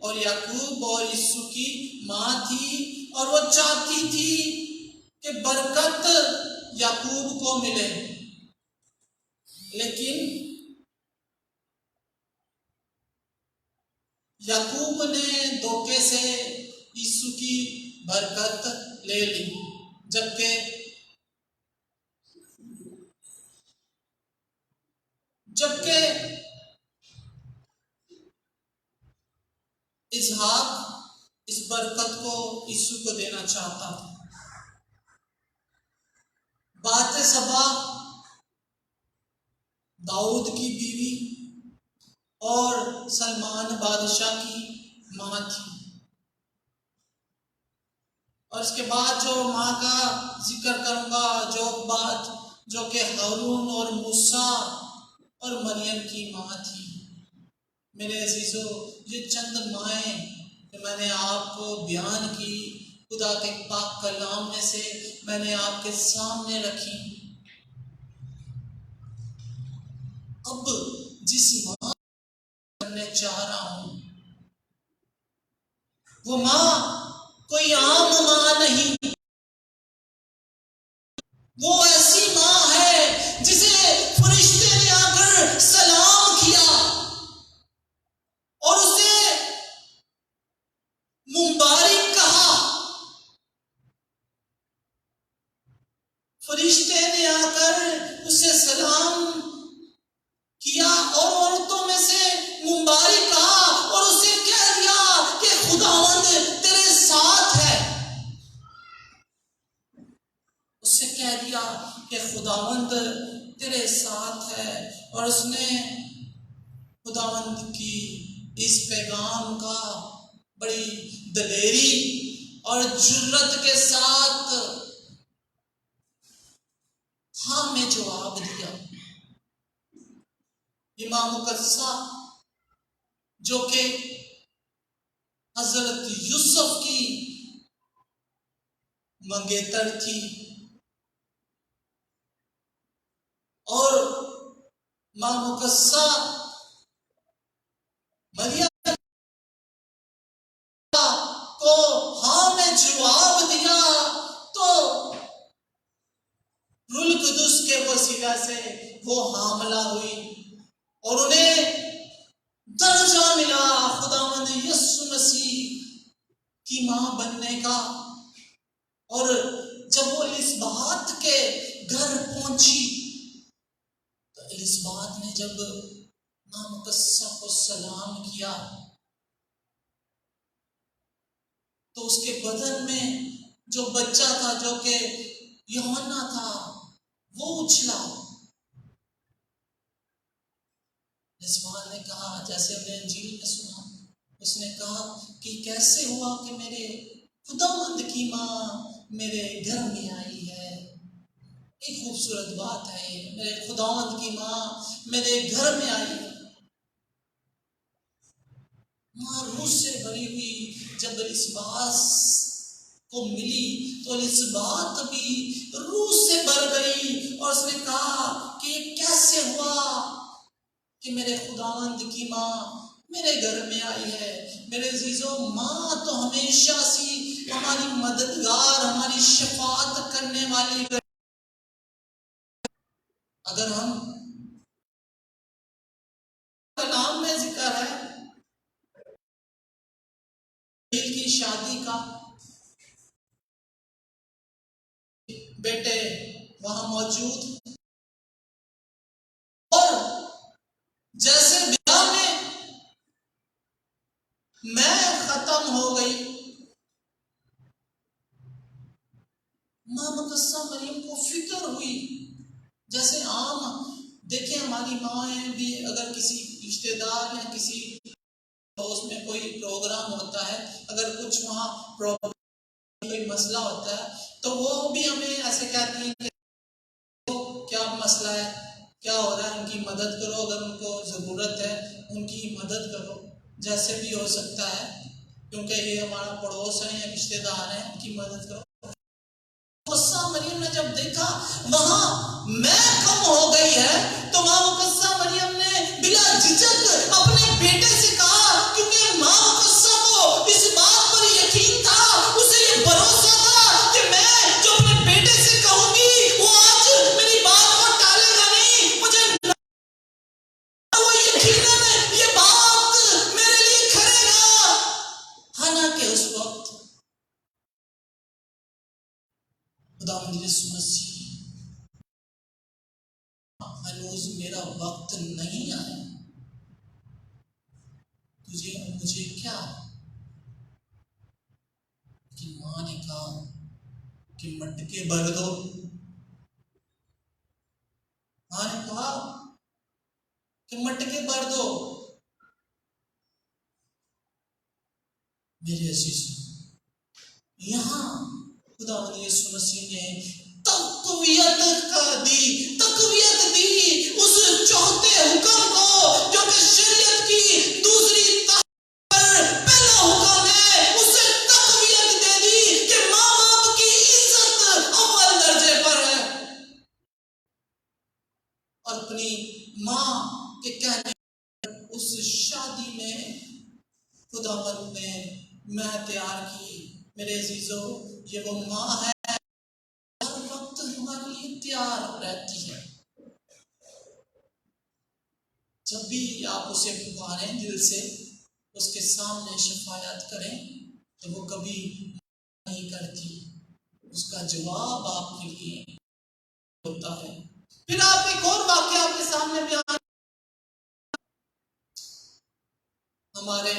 Speaker 4: और याकूब और यीशु की मां थी। और वो चाहती थी कि बरकत याकूब को मिले, लेकिन याकूब ने धोखे से यीशु की बरकत ले ली, जबकि इसहाक इस बरकत को यीशु को देना चाहता हूँ। बात सबा दाऊद की बीवी और सलमान बादशाह की माँ थी। और इसके बाद जो माँ का जिक्र करूंगा, जो कि हारून और मूसा और मरियम की माँ थी। मेरे अजीजों, ये चंद माएँ जो मैंने आपको बयान की, खुदा के पाक कलाम में से मैंने आपके सामने रखी। अब जिस माँ करने चाह रहा हूं, वो माँ कोई आम माँ नहीं। वो ऐसी माँ है जिसे फरिश्ते ने आकर सलाम किया और उसे मुबारक कहा। फरिश्ते ने आकर उसे सलाम किया और औरतों में से मुबारक कहा और उसे कह दिया कि खुदावंद तेरे साथ है। उससे कह दिया कि खुदावंद तेरे साथ है। और उसने खुदावंद की इस पैगाम का बड़ी दलेरी और जुर्रत के साथ हाँ में जवाब दिया। इमाम मुकद्दसा जो कि हजरत यूसुफ की मंगेतर थी और मां मुकद्दसा मरियम को हाँ में जवाब दिया, तो रूह कुदुस के वसीला से वो हामला हुई और उन्हें दर्जा मिला खुदावंद यीशु मसीह की मां बनने का। और जब वो इलिसबात के घर पहुंची तो इलिसबात ने जब मां मुकद्दसा को सलाम किया तो उसके बदन में जो बच्चा था, जो कि यूहन्ना था, वो उछला। इलिसबात ने कहा, जैसे हमने इंजील में सुना, उसने कहा कि कैसे हुआ कि मेरे खुदावंद की माँ मेरे घर में आई है। एक खूबसूरत बात है, मेरे खुदावंद की माँ मेरे घर में आई है। माँ रूह से भरी हुई जब इलिसबात को मिली तो इलिसबात भी रूह से भर गई और उसने कहा कि कैसे हुआ कि मेरे खुदावंद की माँ मेरे घर में आई है। मेरे अजीजों, माँ तो हमेशा सी हमारी मददगार, हमारी शफाअत करने वाली। अगर हम कलाम में जिक्र है की शादी का, बेटे वहां मौजूद, और जैसे ब्याह में मैं खत्म हो गई, मां मुकद्दसा मरियम को फिक्र हुई। जैसे आम देखें हमारी माएँ भी अगर किसी रिश्तेदार या किसी दोस्त में कोई प्रोग्राम होता है, अगर कुछ वहाँ प्रॉब्लम, कोई मसला होता है, तो वो भी हमें ऐसे कहती हैं कि तो क्या मसला है, क्या हो रहा है, उनकी मदद करो, अगर उनको ज़रूरत है उनकी मदद करो, जैसे भी हो सकता है, क्योंकि ये हमारा पड़ोस है या रिश्तेदार है, उनकी मदद करो। मुकद्दसा मरियम ने जब देखा वहां मैं कम हो गई है, तो मां मुकद्दसा मरियम ने बिला झिझक अपने बेटे से कहा, क्योंकि मां मुकद्दसा को इस बात पर यकीन था, उसे ये भरोसा था कि मैं जो अपने बेटे से कहूंगी वो आज मेरी बात को टालेगा नहीं। मुझे वो यकीनन ये बात मेरे लिए करेगा। हालांकि उस वक्त खुदावंद यीशु मसीह, हनूज मेरा वक्त नहीं आया, तुझे और मुझे क्या, माँ ने कहा कि मटके भर दो। माँ ने कहा कि मटके भर दो। मेरे अजीज, यहाँ खुदावंद यीशु मसीह ने तकवीयत दी उस चौथे हुक्म को जो कि शरीयत की दूसरी ताकत पर पहला हुक्म है, उसे तकवीयत दे दी कि माँ बाप की इज्जत अव्वल दर्जे पर है। और अपनी माँ के कहने पर उस शादी में खुदावंद ने मैं तैयार की। मेरे अजीजों, ये वो माँ है हर वक्त हमारे लिए तैयार रहती है। जब भी आप उसे पुकारें दिल से, उसके सामने शफायत करें, तो वो कभी नहीं करती। उसका जवाब आपके लिए होता है। फिर आप एक और वाक्य आपके सामने बयान, हमारे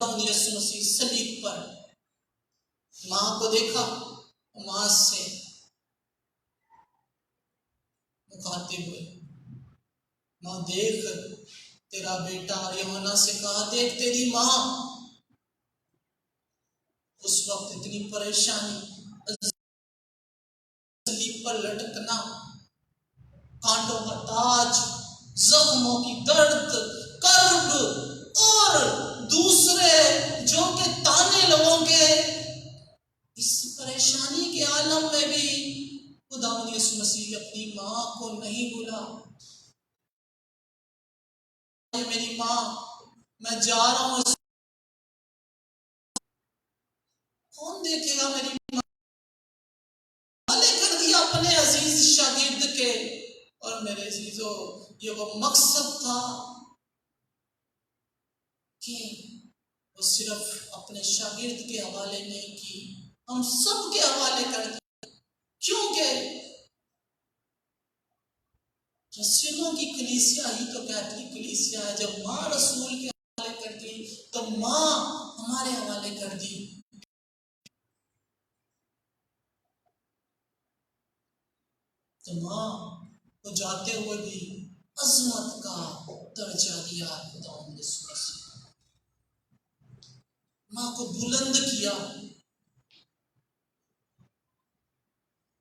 Speaker 4: यीशु मसीह सलीब पर माँ को देखा, माँ से मुखातिब हुए, माँ देख तेरा बेटा। यूहन्ना से कहा देख तेरी माँ। उस वक्त इतनी परेशानी, सलीब पर लटकना, कांटों का ताज, जख्मों की दर्द, कर्ब और दूसरे जो के ताने लोगों के, इस परेशानी के आलम में भी खुदावंद यीशु मसीह अपनी माँ को नहीं भूला। मेरी माँ, मैं जा रहा हूँ, कौन देखेगा मेरी माँ? हवाले कर दिया अपने अजीज शागिर्द के। और मेरे अजीजों, ये वो मकसद था कि वो सिर्फ अपने शागिर्द के हवाले नहीं की, हम सब के हवाले कर दिया। क्योंकि रसूलों की कलीसिया ही तो कैथोलिक कलीसिया है। जब माँ रसूल के हवाले कर दी, तो माँ हमारे हवाले कर दी। तो माँ को जाते हुए भी अजमत का दर्जा दिया खुदावंद यीशु मसीह। माँ को बुलंद किया।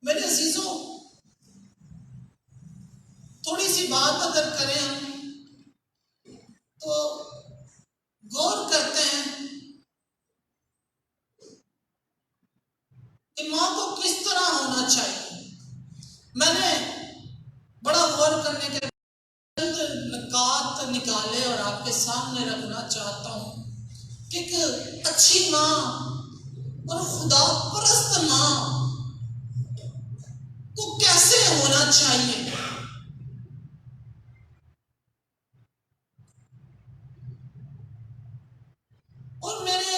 Speaker 4: मेरे अजीजों, थोड़ी सी बात अगर करें हम, तो गौर करते हैं कि माँ को किस तरह होना चाहिए। मैंने बड़ा गौर करने के निकात निकाले और आपके सामने रखना चाहता हूं कि एक अच्छी माँ और खुदा परस्त माँ को कैसे होना चाहिए। और मेरे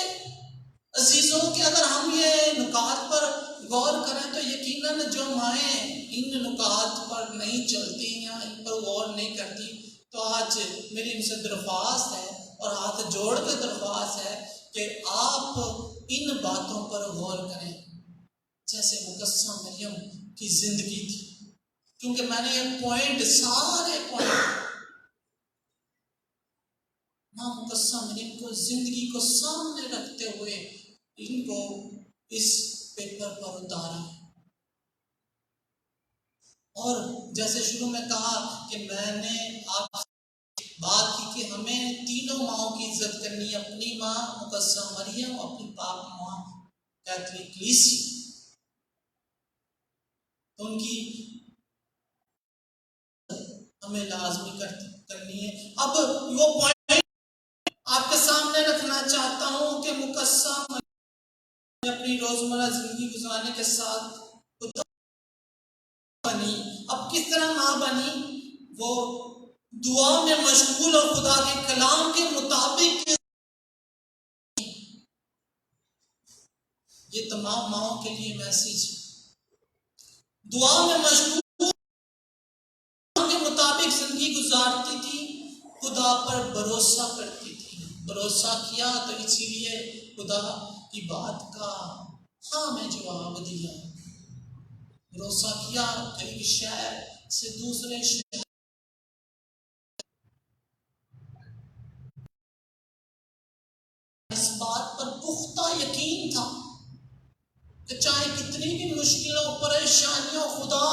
Speaker 4: अजीजों के अगर हम ये नुकात पर गौर करें, तो यकीनन जो माएँ इन नुकात पर नहीं चलती या इन पर गौर नहीं करती, तो आज मेरी इनसे दरख्वास्त है और हाथ जोड़ के दरख्वास्त है कि आप इन बातों पर गौर करें। जैसे मुकस्सा मरियम की जिंदगी थी, क्योंकि मैंने ये पॉइंट, सारे पॉइंट माँ मुकस्सा मरियम को जिंदगी को सामने रखते हुए इनको इस पेपर पर उतारा। और जैसे शुरू में कहा कि मैंने आपसे बात की कि हमें तीनों माँओं की इज्जत करनी है, अपनी माँ मुकस्सा मरियम, अपनी पाक माँ कैथोलिक कलीसिया, तो उनकी हमें लाजमी करनी है। अब वो पॉइंट आपके सामने रखना चाहता हूं कि मुकस्सा अपनी रोजमर्रा जिंदगी गुजारने के साथ बनी। अब किस तरह माँ बनी? वो दुआ में मशगूल और खुदा के कलाम के मुताबिक। ये तमाम माओं के लिए मैसेज, दुआ में मशगूल के मुताबिक जिंदगी गुजारती थी, खुदा पर भरोसा करती थी। भरोसा किया तो इसीलिए खुदा की बात का हाँ में जवाब दिया। भरोसा किया कई शहर से दूसरे शहर, इस बात पर पुख्ता यकीन था कि चाहे कितनी भी मुश्किलों परेशानियों, खुदा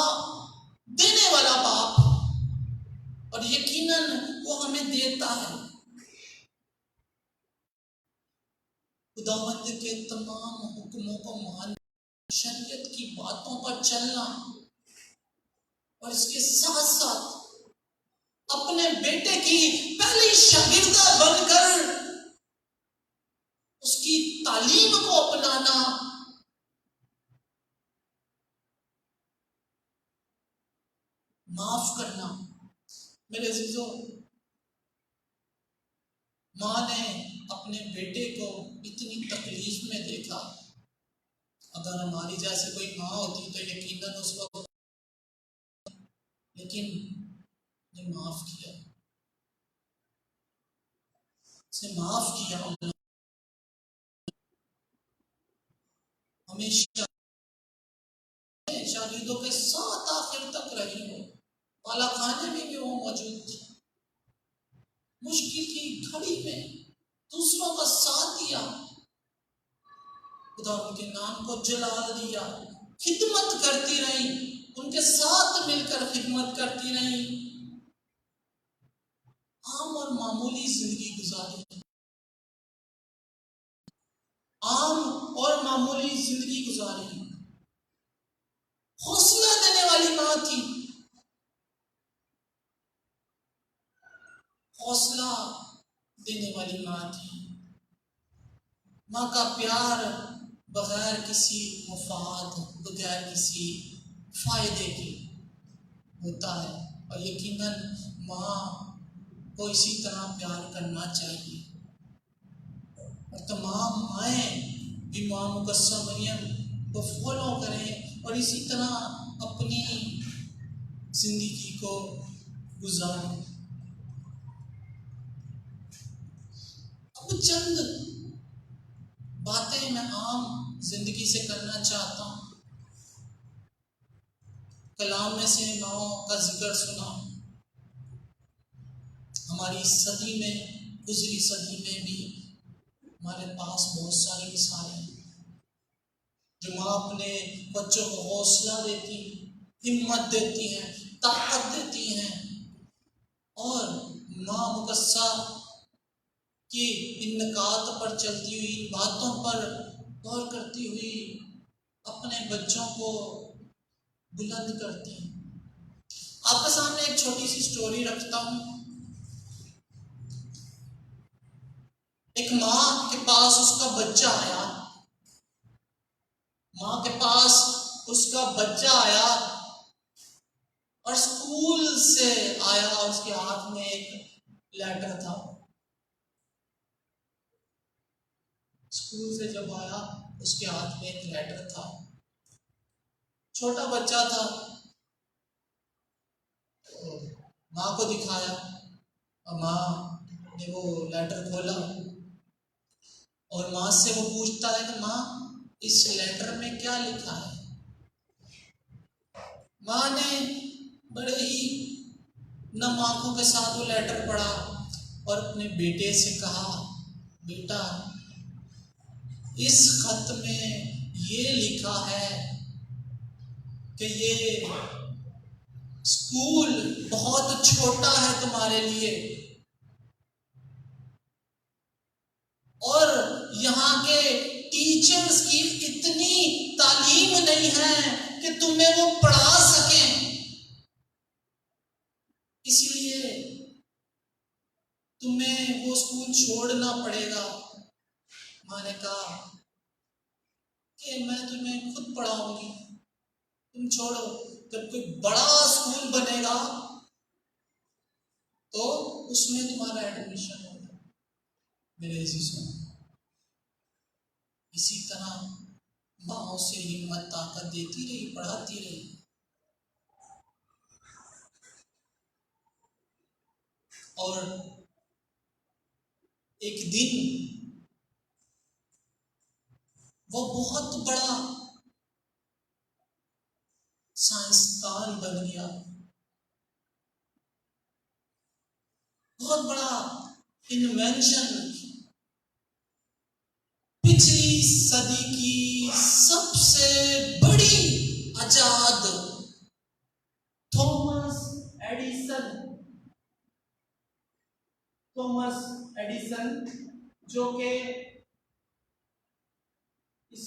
Speaker 4: देने वाला बाप और यकीनन वो हमें देता है। खुदावंद के तमाम हुक्मों को मानना, शरीयत की बातों पर चलना और इसके साथ साथ अपने बेटे की पहली शागिर्दा बनकर उसकी तालीम को अपनाना, माफ करना। मेरे अजीजों, माँ ने अपने बेटे को इतनी तकलीफ में देखा। अगर हमारी जैसे कोई माँ होती तो यकीनन उस वक्त, लेकिन ने माफ किया, उसे माफ किया। हमेशा शागिर्दों के साथ आखिर तक रही हो। वाला खाने में भी वो मौजूद थी। मुश्किल की घड़ी में दूसरों का साथ दिया, खुदा उनके नाम को जलाल दिया, खिदमत करती रही, उनके साथ मिलकर खिदमत करती रही, आम और मामूली जिंदगी गुजारी, आम और मामूली जिंदगी गुजारी। हौसला देने वाली माँ थी, हौसला देने वाली माँ थी। माँ का प्यार बगैर किसी मुफाद, बगैर किसी फायदे के होता है और यकीनन माँ को इसी तरह प्यार करना चाहिए। और तमाम माएँ भी माँ मुकस्सम मरियम को फॉलो करें और इसी तरह अपनी जिंदगी को गुजारें। अब चंद बातें मैं आम जिंदगी से करना चाहता हूँ। कलाम में से माओं का जिक्र सुना। हमारी सदी में, गुजरी सदी में भी हमारे पास बहुत सारी मिसालें हैं जो माँ अपने बच्चों को हौसला देती, हिम्मत देती हैं, ताकत देती हैं और माँ मुकस्सा कि इन निकात पर चलती हुई, इन बातों पर गौर करती हुई अपने बच्चों को बुलंद करती हैं। आपके सामने एक छोटी सी स्टोरी रखता हूँ। एक माँ के पास उसका बच्चा आया, माँ के पास उसका बच्चा आया और स्कूल से आया, उसके हाथ में एक लेटर था। स्कूल से जब आया उसके हाथ में एक लेटर था। छोटा बच्चा था, तो माँ को दिखाया और माँ ने वो लेटर खोला और माँ से वो पूछता है कि माँ इस लेटर में क्या लिखा है। माँ ने बड़े ही नम आंखों के साथ वो लेटर पढ़ा और अपने बेटे से कहा, बेटा इस खत में ये लिखा है कि ये स्कूल बहुत छोटा है तुम्हारे लिए और यहाँ के टीचर्स की इतनी तालीम नहीं है कि तुम्हें वो पढ़ा सकें, इसलिए तुम्हें वो स्कूल छोड़ना पड़ेगा। माँ ने कहा कि मैं तुम्हें खुद पढ़ाऊंगी, तुम छोड़ो, जब कोई बड़ा स्कूल बनेगा तो उसमें तुम्हारा एडमिशन होगा। मेरे अजीजों, इसी तरह माँ से हिम्मत ताकत देती रही, पढ़ाती रही और एक दिन वो बहुत बड़ा साइंसदान बन गया, बहुत बड़ा इन्वेंशन। पिछली सदी की सबसे बड़ी आजाद थॉमस एडिसन जो के इस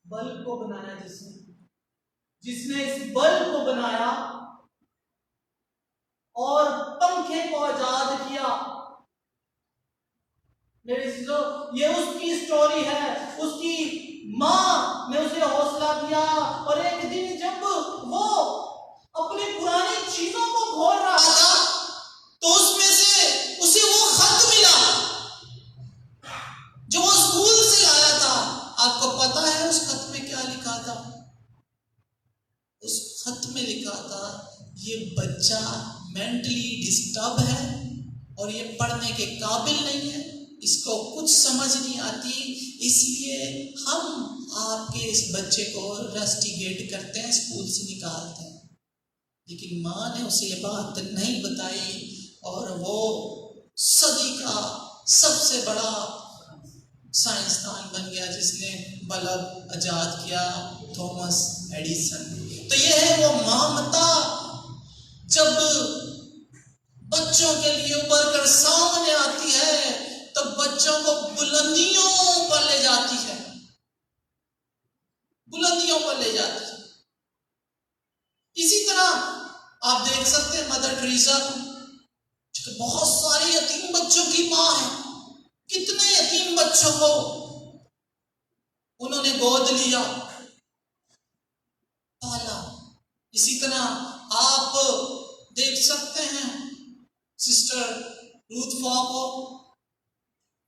Speaker 4: बल्ब को बनाया, जिसने इस बल्ब को बनाया और पंखे को आजाद किया। मेरे जो ये उसकी स्टोरी है, उसकी मां ने उसे हौसला दिया और एक दिन जब वो अपनी पुरानी चीजों को खोल रहा था तो उसमें से उसे वो खत मिला जो वो स्कूल से लाया था। आपको पता है उस खत में क्या लिखा था? उस खत में लिखा था, ये बच्चा मेंटली डिस्टर्ब है और ये पढ़ने के काबिल नहीं है, इसको कुछ समझ नहीं आती, इसलिए हम आपके इस बच्चे को रस्टिकेट करते हैं, स्कूल से निकालते हैं। लेकिन माँ ने उसे ये बात नहीं बताई और वो सदी का सबसे बड़ा साइंसदान बन गया जिसने बल्ब आजाद किया, थॉमस एडिसन। तो ये है वो ममता जब बच्चों के लिए उभर कर सामने आती है, तब बच्चों को बुलंदियों पर ले जाती है, बुलंदियों पर ले जाती है। इसी तरह आप देख सकते हैं मदर टेरेसा, जो बहुत सारे यतीम बच्चों की मां है, कितने यतीम बच्चों को उन्होंने गोद लिया, पाला। इसी तरह आप देख सकते हैं सिस्टर रूथ फॉ को,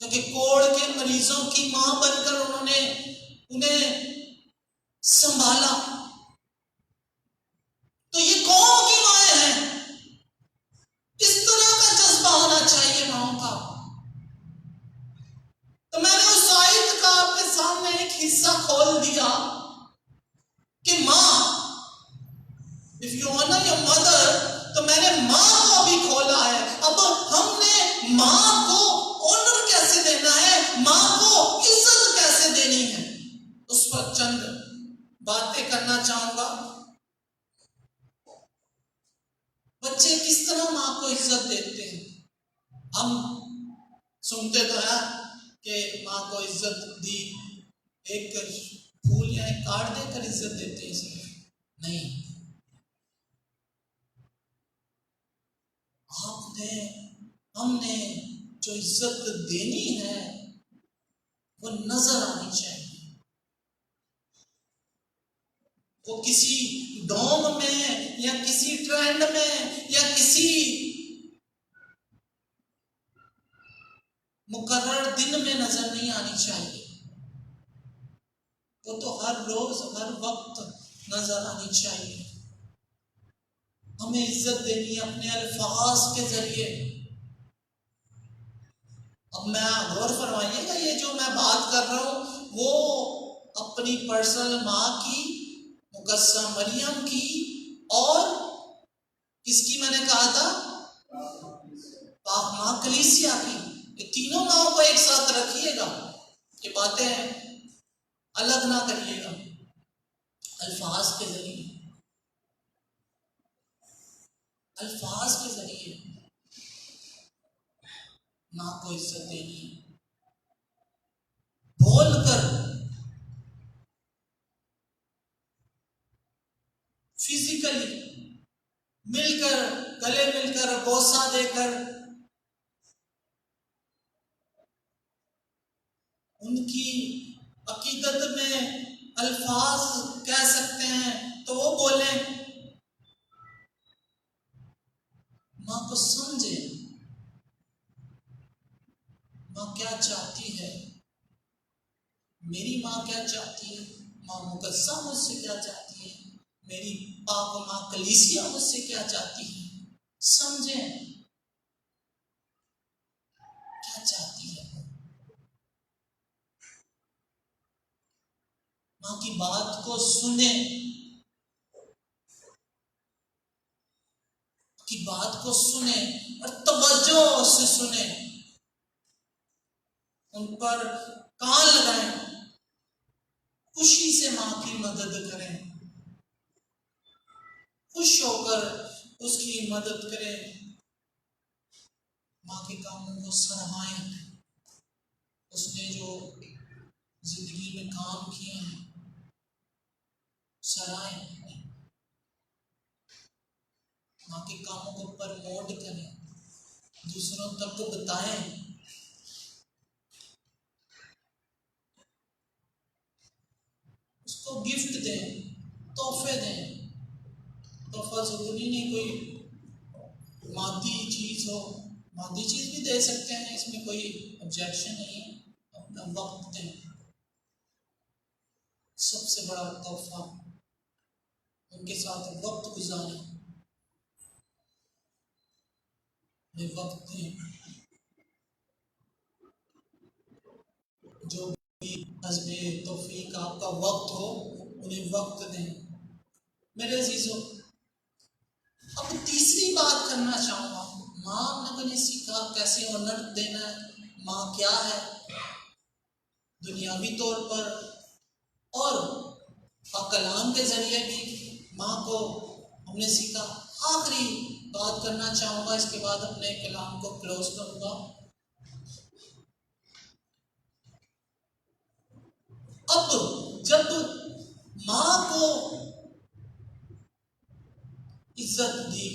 Speaker 4: जो कि कोढ़ के मरीजों की मां बनकर उन्होंने उन्हें संभाला। तो ये कौन की माएं हैं? इस तरह का जज्बा होना चाहिए माओं का। तो मैंने उस आयत का आपके सामने एक हिस्सा खोल दिया कि मां, if you honour your mother, तो मैंने मां को भी खोला है। अब हमने मां को ऑनर कैसे देना है, मां को इज्जत कैसे देनी है, उस पर चंद बातें करना चाहूंगा। बच्चे किस तरह मां को इज्जत देते हैं? हम सुनते तो हैं कि मां को इज्जत दी, एक फूल या एक कार्ड देकर इज्जत देते हैं। नहीं, हमने जो इज्जत देनी है वो नजर आनी चाहिए। वो किसी डोम में या किसी ट्रेंड में या किसी मुकर्रर दिन में नजर नहीं आनी चाहिए, वो तो हर रोज हर वक्त नजर आनी चाहिए। हमें इज्जत देनी है अपने अल्फाज के जरिए। अब मैं गौर फरमाइएगा, ये जो मैं बात कर रहा हूं वो अपनी पर्सनल मां की, मुकद्दसा मरियम की, और किसकी मैंने कहा था? पाक मां कलीसिया की। ये तीनों माओं को एक साथ रखिएगा, ये बातें अलग ना करिएगा। अल्फाज के जरिए, अल्फाज के जरिए मां को इज्जत देनी है। बोलकर, फिजिकली मिलकर, गले मिलकर, बोसा देकर, उनकी अकीदत में अल्फाज कह सकते हैं तो वो बोले। मां को समझे, मां क्या चाहती है, मेरी मां क्या चाहती है, मां मुकद्दसा मुझसे क्या चाहती है, मेरी पाक मां कलीसिया मुझसे क्या चाहती है। समझें क्या चाहती है। माँ की बात को सुने, की बात को सुने और तवज्जो से सुने, उन पर कान लगाएं, खुशी से माँ की मदद करें, खुश होकर उसकी मदद करें, माँ के कामों को सराहें, उसने जो जिंदगी में काम किए हैं सराहें, माँ के कामों को प्रमोट करें, दूसरों तक को बताएं, उसको गिफ्ट दें, तोहफे दें। तोहफा जरूरी नहीं कोई मादी चीज हो, मादी चीज भी दे सकते हैं, इसमें कोई ऑब्जेक्शन नहीं है। अपना वक्त दें, सबसे बड़ा तोहफा, उनके साथ वक्त गुजारें, वक्त दें, जो भी हस्बे तौफीक आपका वक्त हो उन्हें वक्त दें। मेरे अजीजों, अब तीसरी बात करना चाहूँगा, माँ ने सीखा कैसे ऑनर देना है, माँ क्या है दुनियावी तौर पर, और कलाम के जरिए भी माँ को हमने सीखा। आखिरी बात करना चाहूँगा, इसके बाद अपने कलाम को क्लोज करूँगा। अब जब माँ को इज्जत दी,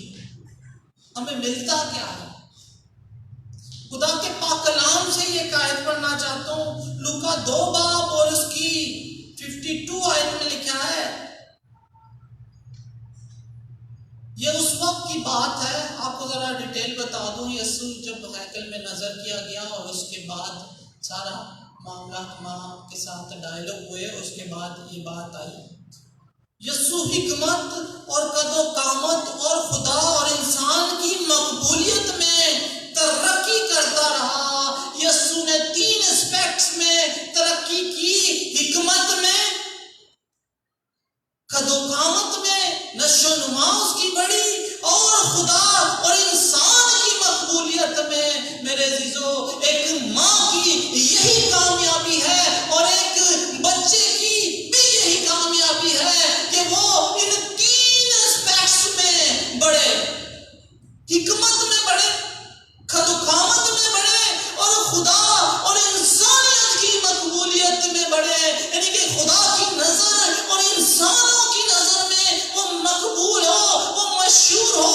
Speaker 4: हमें मिलता क्या है? खुदा के पाक कलाम से ये आयत पढ़ना चाहता हूँ, लूका 2 बाब और उसकी 52 आयत में लिखा है। ये उस वक्त की बात है, आपको जरा डिटेल बता दूं। यीशु जब हैकल में नजर किया गया और उसके बाद सारा मामला माँ के साथ डायलॉग हुए, उसके बाद ये बात आई। यीशु हिकमत और कदो कामत और खुदा और इंसान की मकबूलियत में तरक्की करता रहा। यीशु ने 3 एस्पेक्ट्स में तरक्की की, हिकमत में, कदो कामत में, नशो नुमा उसकी बड़ी, और खुदा और इंसान की मकबूलियत में। मेरे अजीजों, एक माँ की यही कामयाबी है और एक बच्चे की भी यही कामयाबी है कि वो इन 3 एस्पेक्ट्स में बढ़े, हिकमत में बढ़े, खदुकामत में बढ़े और खुदा और इंसानियत की मकबूलियत में बढ़े। यानी कि खुदा की नजर और इंसानों की नजर में वो मकबूल हो, वो मशहूर हो।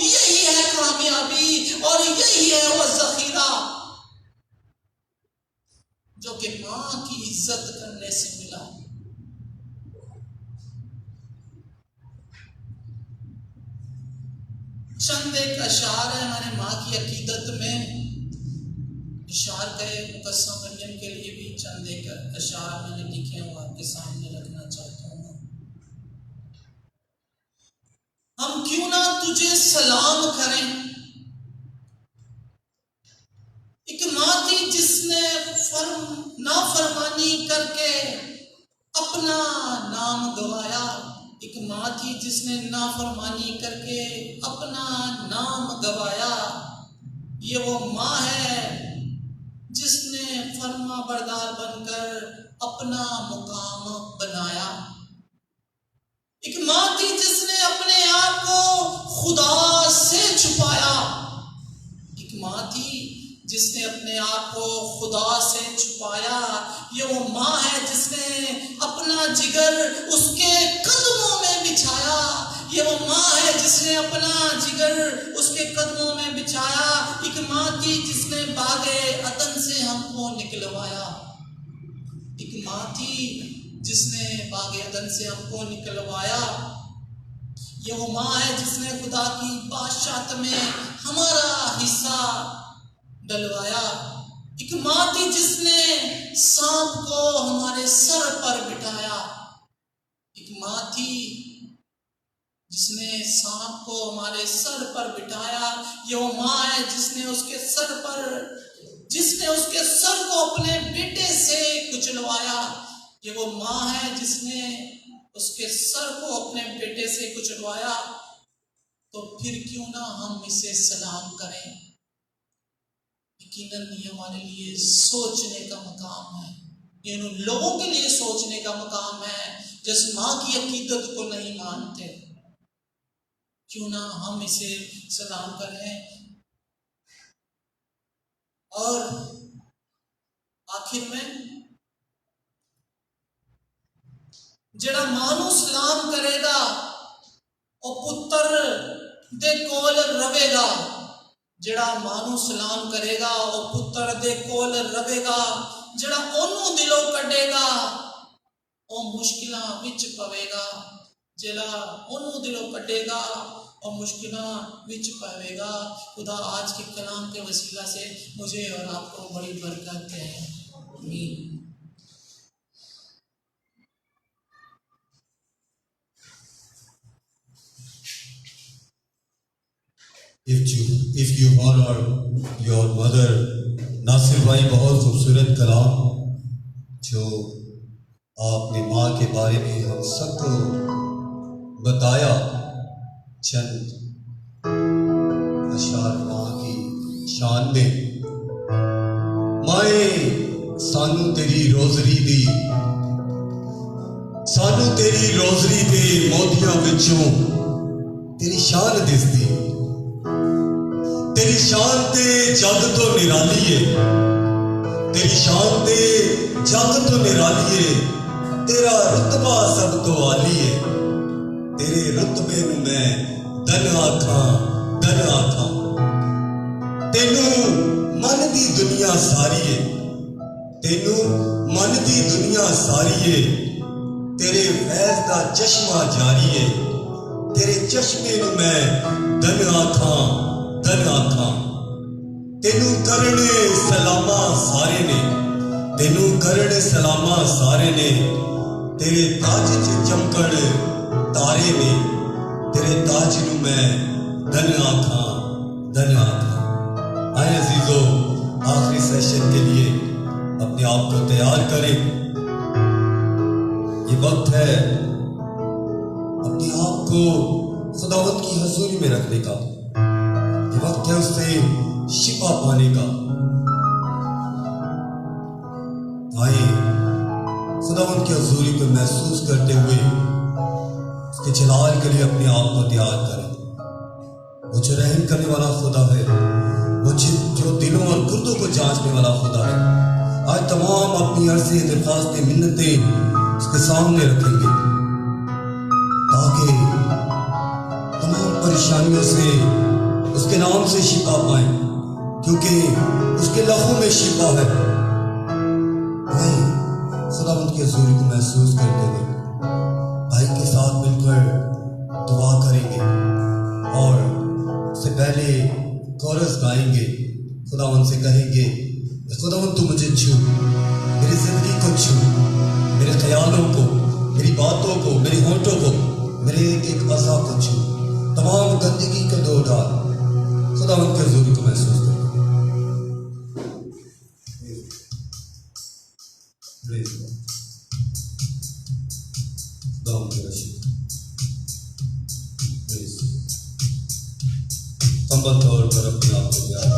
Speaker 4: यही है कामयाबी और यही है वो जखीरा जो कि माँ की इज्जत करने से मिला। चंद एक अशार है हमारे माँ की अकीदत में। इशार कहे मुकस्सम मरियम के लिए भी चंद एक अशार मैंने लिखे हैं, आपके सामने रखना चाहता हूँ। हम क्यों ना तुझे सलाम करें, एक माँ थी जिसने नाफरमानी करके अपना नाम गवाया। एक माँ थी जिसने नाफरमानी करके अपना नाम गवाया। ये वो माँ है जिसने फर्मा बरदार बनकर अपना मुकाम बनाया। एक माँ थी जिसने अपने आप को खुदा से छुपाया। एक माँ थी जिसने अपने आप को खुदा से छुपाया। ये वो माँ है जिसने अपना जिगर उसके कदमों में बिछाया। ये वो माँ है जिसने अपना जिगर उसके कदमों में बिछाया। एक माँ थी जिसने बागे अदन से हमको निकलवाया। एक माँ थी जिसने बागे अदन से हमको निकलवाया। ये वो माँ है जिसने खुदा की बादशाहत में हमारा हिस्सा डलवाया। एक माँ थी जिसने सांप को हमारे सर पर बिठाया। एक माँ थी जिसने सांप को हमारे सर पर बिठाया। ये वो माँ है जिसने उसके सर को अपने बेटे से कुचलवाया। ये वो माँ है जिसने उसके सर को अपने बेटे से कुचलवाया, तो फिर क्यों ना हम इसे सलाम करें। यकीनन ये हमारे लिए सोचने का मकाम है, ये उन लोगों के लिए सोचने का मकाम है जिस माँ की अकीदत को नहीं मानते। क्यों ना हम इसे सलाम करें। और आखिर में जड़ा मानू सलाम करेगा और पुत्र दे कोल रवेगा, जड़ा मानू सलाम करेगा और पुत्र दे कोल रवेगा, जड़ा ओनू दिलों कटेगा और मुश्किलां विच पवेगा, जड़ा ओनू दिलों कटेगा और मुश्किलां विच पवेगा। खुदा आज के कलाम के वसीला से मुझे और आपको बड़ी बरकत है। आमीन।
Speaker 1: If you honor your mother, Nasir भाई बहुत खूबसूरत कलाम जो आपने माँ के बारे में हम सबको बताया, चंद अशार माँ की शान में। माए सानू तेरी रोजरी दी, सानू तेरी रोजरी दे मोतियां विचों तेरी शान दिसदी, तेरी शान ते जग तो निराली है, तेरी शान ते जग तो निराली है, तेरा रुतबा सब तो आली है, तेरे रुतबे नूं मैं धन आखां, धन आखां। तेनू मन दी दुनिया सारी है, तेनू मन दी दुनिया सारी है, तेरे फैज़ दा चश्मा जारी है, तेरे चश्मे नूं मैं धन आखां, धन आखां। तेनू करने सलामा सारे ने, तेनू करने सलामा सारे ने, तेरे ताज च चमकण तारे ने, तेरे ताज नूं मैं धन आखां, धन आखां। आए अजीजों, आखिरी सेशन के लिए अपने आप को तैयार करें। ये वक्त है अपने आप को खुदावंद की हजूरी में रखने का, ये वक्त है उससे शिफा पाने का। आए खुदावंद की हजूरी को महसूस करते हुए उसके जलाल के लिए अपने आप को तैयार करें। वो जो रहम करने वाला खुदा है, वो जो दिलों और गुर्दों को जांचने वाला खुदा है। आज तमाम अपनी अर्ज़ी, दरख्वास्तें, मिन्नतें उसके सामने रखेंगे ताकि तमाम परेशानियों से उसके नाम से शिफा पाएं, क्योंकि उसके लहू में शिफा है। भाई खुदावंद की हजूरी को महसूस करते हुए भाई के साथ मिलकर दुआ करेंगे और उससे पहले कोरस गाएंगे। खुदावंद से कहेंगे, खुदावंद तू मुझे छू, मेरी जिंदगी को छू, मेरे ख्यालों को, मेरी बातों को, मेरे होंठों को, मेरे एक एक अज़ा को छू, तमाम गंदगी को धो डाल। खुदावंद की हजूरी को महसूस करें। संबंध तौर पर अपने आप को याद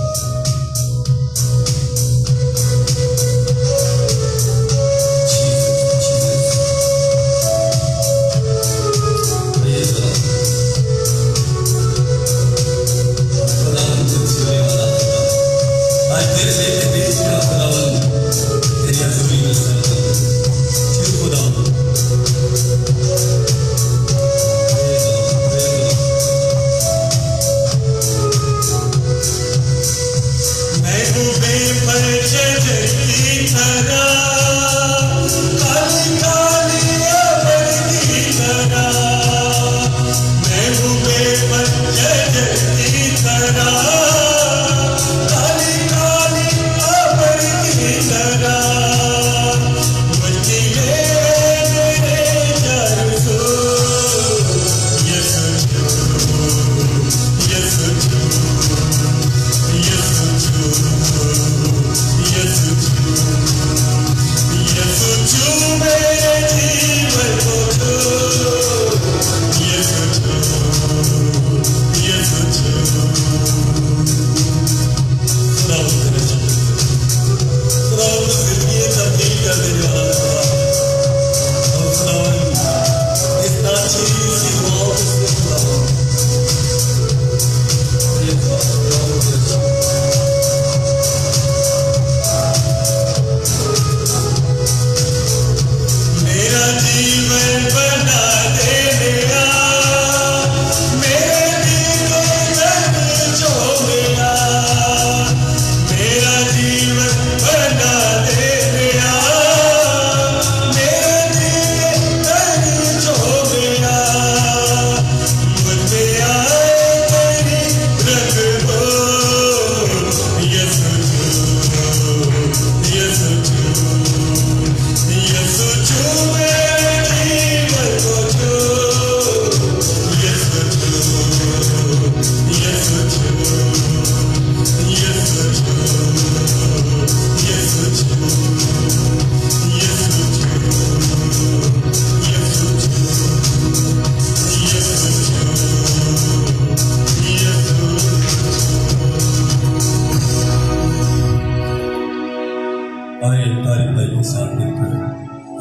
Speaker 1: साथ मिलकर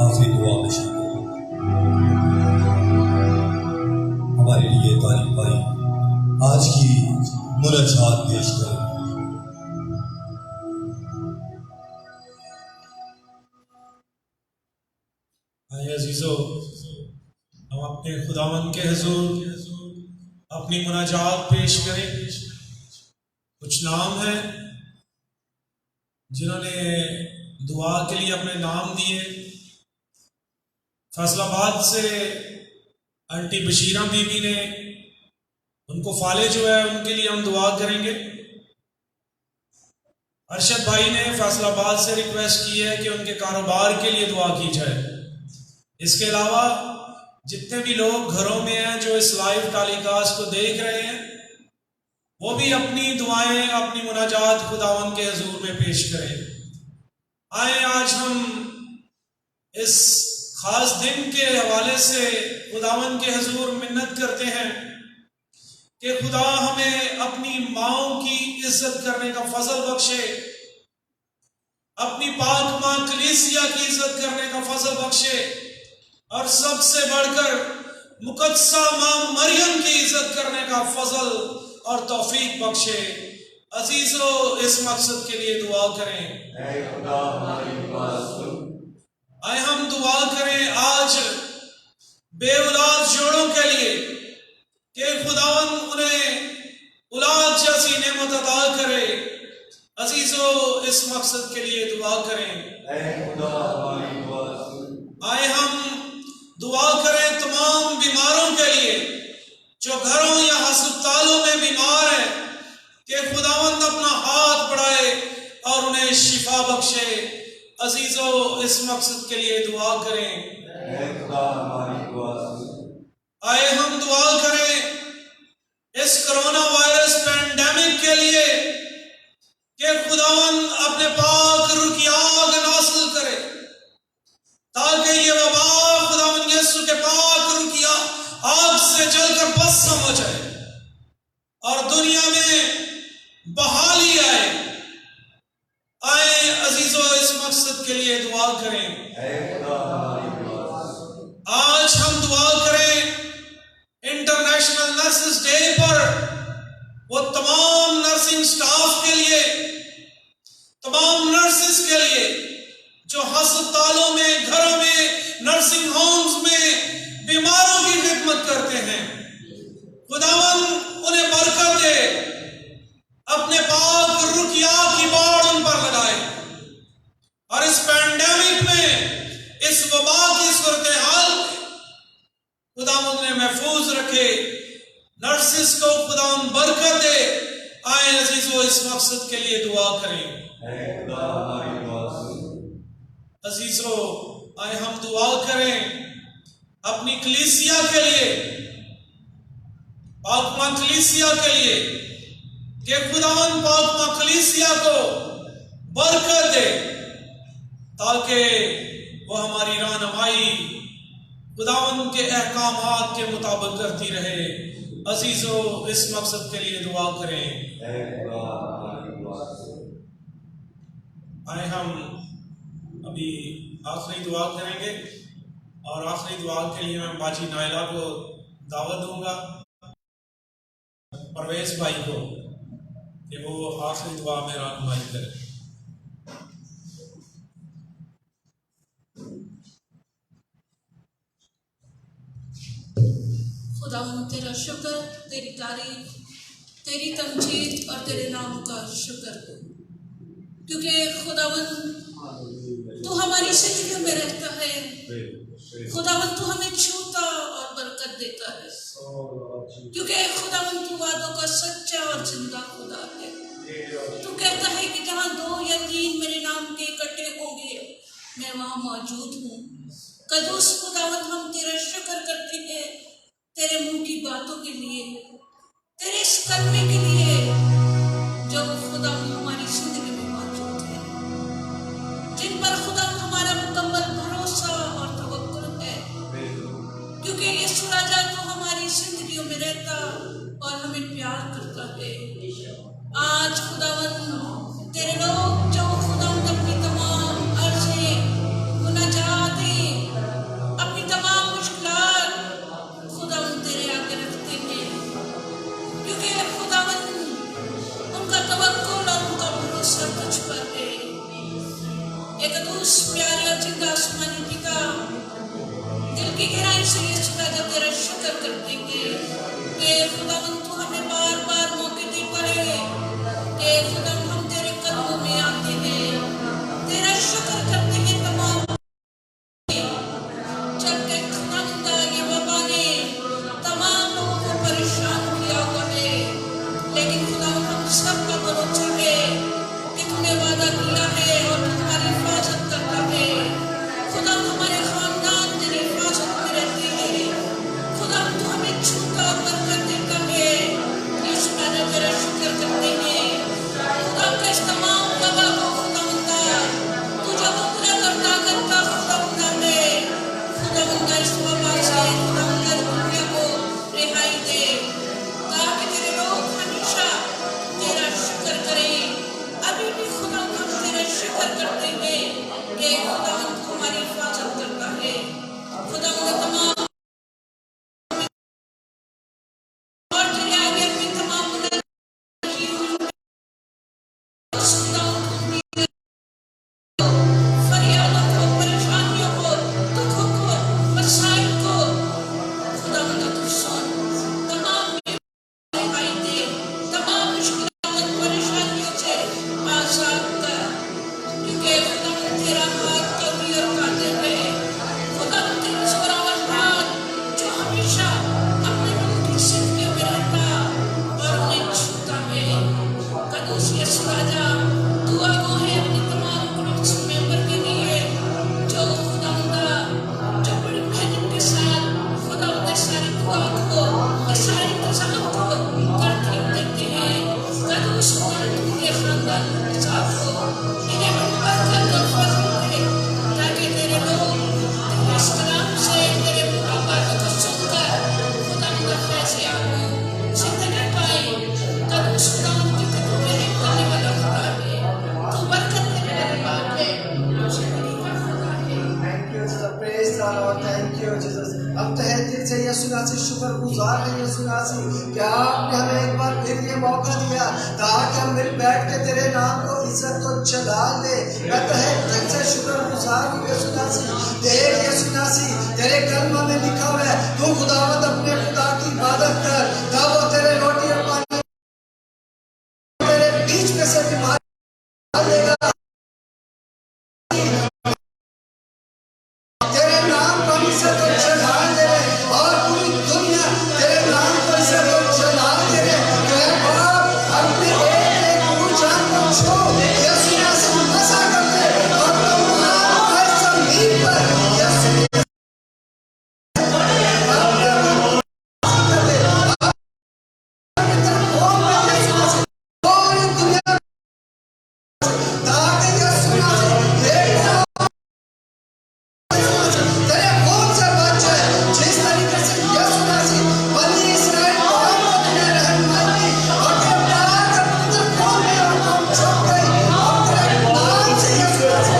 Speaker 1: आखिरी दुआ में शामिल हो। हमारे लिए तारीफ भाई आज की मुनाजात पेश करें।
Speaker 2: आइए अजीजों, हम अपने खुदावन के हुजूर अपनी मुनाजात पेश करें। कुछ नाम हैं जिन्होंने दुआ के लिए अपने नाम दिए। फैसलाबाद से आंटी बशीरा बीबी ने, उनको फाले जो है उनके लिए हम दुआ करेंगे। अरशद भाई ने फैसलाबाद से रिक्वेस्ट की है कि उनके कारोबार के लिए दुआ की जाए। इसके अलावा जितने भी लोग घरों में हैं जो इस लाइव टेलीकास्ट को देख रहे हैं, वो भी अपनी दुआएं, अपनी मुनाजात खुदावन के हुजूर में पेश करें। आए आज हम इस खास दिन के हवाले से खुदावन के हुजूर मिन्नत करते हैं कि खुदा हमें अपनी माओं की इज्जत करने का फजल बख्शे, अपनी पाक मां कलीसिया की इज्जत करने का फजल बख्शे, और सबसे बढ़कर मुकद्दसा मां मरियम की इज्जत करने का फजल और तौफीक बख्शे। अजीजों, इस मकसद के लिए दुआ करें।
Speaker 1: ऐ खुदा हमारी दुआ सुन।
Speaker 2: आए हम दुआ करें आज बेऔलाद जोड़ों के लिए कि खुदावन उन्हें औलाद जैसी नेमत अता करे। अजीजों, इस मकसद के लिए दुआ करें।
Speaker 1: ऐ खुदा हमारी दुआ सुन।
Speaker 2: आए हम दुआ करें तमाम बीमारों के लिए जो घरों या अस्पतालों में बीमार है कि खुदावंद अपना हाथ बढ़ाए और उन्हें शिफा बख्शे। अजीजों, इस मकसद के लिए दुआ करें।
Speaker 1: ऐ खुदा हमारी दुआ सुन।
Speaker 2: आए हम दुआ करें इस कोरोना वायरस पैंडेमिक के लिए कि खुदावंद अपने पाक रूह की आग नाज़िल करे ताकि ये वबा खुदावंद यीशु के पाक रूह की आग से जलकर भस्म हो जाए और दुनिया में बहाली आए। आए अजीजों, इस मकसद के लिए दुआ करें। आज हम दुआ करें इंटरनेशनल नर्सेस डे पर वो तमाम नर्सिंग स्टाफ के लिए, तमाम नर्सेस के लिए जो अस्पतालों में, घरों में, नर्सिंग होम्स में बीमारों की खिदमत करते हैं। खुदावन उन्हें बरकत दे, अपने पाक रूह की आग की बाढ़ उन पर लगाए और इस पैंडेमिक में, इस वबा की सूरत हाल में खुदावन उन्हें महफूज रखे, नर्सिस को खुदावन बरकत दे। आए अजीजों, इस मकसद के लिए दुआ करें। अजीजों, आए हम दुआ करें अपनी कलीसिया के लिए, पाक मां कलीसिया के लिए कि खुदावन पाक मां कलीसिया को बरकत दे ताकि वो हमारी रहनुमाई खुदावन के अहकामात के मुताबिक करती रहे। अजीजों, इस मकसद के लिए दुआ करें। आए हम अभी आखिरी दुआ करेंगे और आखिरी दुआ के लिए मैं बाजी नायला को दावत दूंगा, परवेज भाई को, कि वो आखिरी दुआ में रहनुमाई करे।
Speaker 3: खुदावन तेरा शुक्र, तेरी तारीफ, तेरी तमजीद और तेरे नाम का शुक्र, क्योंकि खुदावन तू हमारी जिंदगी में रहता है। खुदावन तू हमें छूता और बरकत देता है, क्योंकि खुदावन तू वादों का सच्चा और जिंदा खुदा है। तू कहता है कि जहाँ 2 या 3 मेरे नाम के इकट्ठे होंगे मैं वहाँ मौजूद हूँ। कदूस खुदावन, हम तेरा शुक्र करते हैं तेरे मुंह की बातों के लिए, तेरे इस कलमे के लिए जो खुदा हमारी जिंदगी में मौजूद है, जिन पर खुदा हमारा मुकम्मल भरोसा और तवक्कुल है, क्योंकि यीशु राजा तो हमारी जिंदगियों में रहता और हमें प्यार करता है। आज खुदावन तेरे लोग जो खुदावन अपनी तमाम अर्ज़ें की गहराई से यीशु राजा तेरा शुक्र करते हैं कि खुदावंद तू हमें बार बार मौके देता है कि खुदावंद हम तेरे कदमों में आते हैं, तेरा शुक्र करते हैं। तमाम जबकि खुदावंद ये वबा ने तमाम लोगों को परेशान किया हुआ है, लेकिन खुदावंद हम सबका भरोसा है कि तूने वादा किया है और तू हमारी हिफाजत करता है। खुदा हमारे खानदान तेरी हिफाजत में रहते हैं। खुदा तू हमें छूता और बरकत देता है। यीशु मैंने तेरा शुक्र करते हैं। खुदा का इस तमाम वबा को खुदावंदा तू जो कुदरत और ताकत का खुदावंदा है, खुदावंदा इस वबा से खुदावंदा इस दुनिया को रिहाई दे ताकि तेरे लोग हमेशा तेरा शुक्र करें। अभी भी खुदावंद हम तेरा शुक्र करते हैं कि खुदावंद हमारी हिफाजत करता है। खुदावंद तमाम और तेरे आगे अपनी तमाम फरियादों को, परेशानियों को, दुखों को, मसाइल को खुदावंद तू सुन। तमाम रिहाई दे, तमाम मुश्किलों और परेशानियों से आजाद कर, क्योंकि खुदावंद तेरा हाथ कभी और कातिल है। खुदावंद तेरा मुस्कुराहट हाथ जो हमेशा अपने लोगों की जिंदगी में रहता और उन्हें छूता है। कदूस यीशु राजा दुआ को है अपने तमाम ग्रुप्स मेंबर के लिए जो खुदावंदा जो बड़ी मेहनत के साथ खुदावंद सारी दुआ को, सारे इंतजाम को तरतीब देते हैं। कदूस उनके खानदान के साथ हो, इन्हें बरकत और फजल दे ताकि तेरे लोग तेरे इस कलाम से, तेरे बातों को सुनकर खुदावंद फैज़ याबो जिंदगी पाए। कदूस खुदावंद क्योंकि तू रहम करने वाला खुदा है, तू बरकत देने वाला बाप है, तू जिंदगी का खुदा है।
Speaker 5: Thank you, Jesus. Praise the Lord. Thank you, Jesus. हम तहे दिल से यीशु नासी शुक्रगुजार हैं यीशु नासी कि आपने हमें एक बार फिर ये मौका दिया ताकि हम मिल बैठ के तेरे नाम को इज्जत को चढ़ा ले। मैं तहे दिल से शुक्रगुजार हूँ यीशु नासी। देख यीशु नासी तेरे कलमा में लिखा हुआ है तू खुदावंद अपने खुदा की इबादत कर, तब वो तेरे रोटी और पानी तेरे बीच में से बीमारी निकाल देगा। तेरे नाम को इज्जत को चढ़ा दे रहे और पूरी दुनिया तेरे नाम को इज्जत को चढ़ा दे रहे। मैं बाप अपने एक जान को छोड़ यीशु नासी मसा करते और तमाम हर जमीन पर यीशु पूरी दुनिया ताकि यीशु नासी तेरे खून से बचे। जिस तरीके से यीशु नासी बनी इस्राएल कौम को तूने रहनुमाई की और तेरे प्यार का पुत्र कौम में और कौम छुप गई और तेरे नाम से यीशु नासी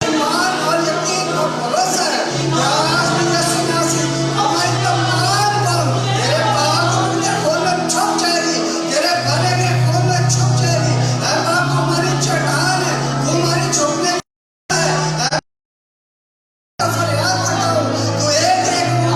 Speaker 5: ईमान और यकीन और भरोसा है कि आज भी यीशु नासी हमारी तमाम कौम तेरे पाक पवित्र खून में छुप जाएगी, तेरे भरे के खून में छुप जाएगी। ऐ बाप तू हमारी चट्टान है, तू हमारी छुपने फरियाद करता हूँ तू एक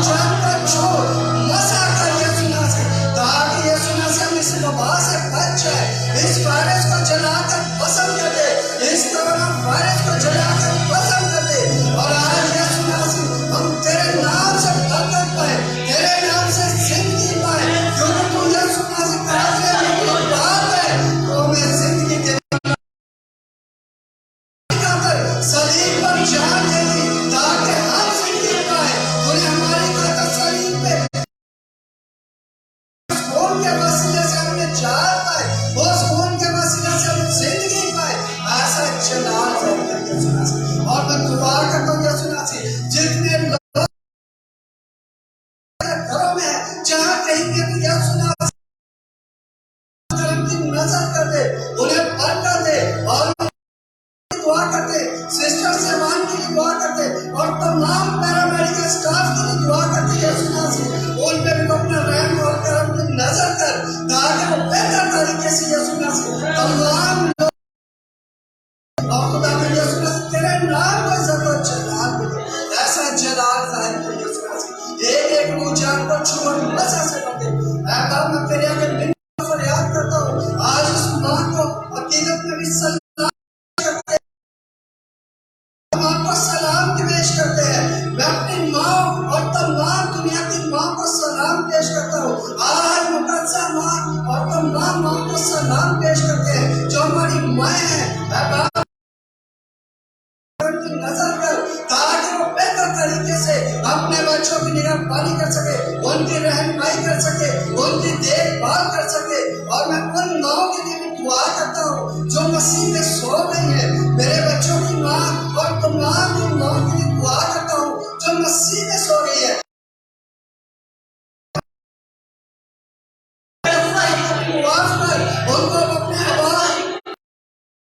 Speaker 5: जान पर छोड़ मसा कर यीशु नासी ताकि यीशु नासी हम इस वबा से बच जाए। इस वायरस को जलाकर भस्म कर दे, इस कोरोना वायरस को जलाकर भस्म कर दे। और आज यीशु नासी हम तेरे नाम से बरकत पाए, तेरे नाम से जिंदगी पाए, क्योंकि तू यीशु नासी काफी है, तू बाप है, तो हमें जिंदगी दे सलीब पर जान दे दी ताकि हम जिंदगी पाए। तूने हमारी खातिर सलीब पे खून के वसीले से हमने जान पाए, उस खून के वसीले से हम जिंदगी पाए। ऐसा चला जाएगा यीशु नासी। और मैं दुआ करता हूँ यीशु नासी जितने लोग घरों में हैं जहाँ कहीं भी तू यीशु नासी की नजर कर दे, उन्हें बरकत दे। और दुआ करते सिस्टर सेवान के लिए प्यार को छू और नशा से बंधे। ऐ बाप मैं तेरे आगे मिन्नत फरियाद करता हूँ, आज उस माँ को अकीदत में भी सलाम करते हैं, हम आपको सलाम पेश करते हैं। मैं अपनी माँ और तमाम दुनिया की माँ को सलाम पेश करता हूँ। आज मुकद्दसा माँ और तमाम माँ को सलाम पेश करते हैं जो हमारी माँ है। ऐ बाप नजर कर ताकि वो बेहतर तरीके से अपने बच्चों की निगरानी कर सके, उनकी रहनुमाई कर सके, उनकी देखभाल कर सके। और मैं उन माओं के लिए भी दुआ करता हूँ जो मसीह में सो गई है। मेरे बच्चों की माँ और तमाम उन माओं के लिए दुआ करता हूँ जो मसीह में सो गई है। उनको अपने आवाज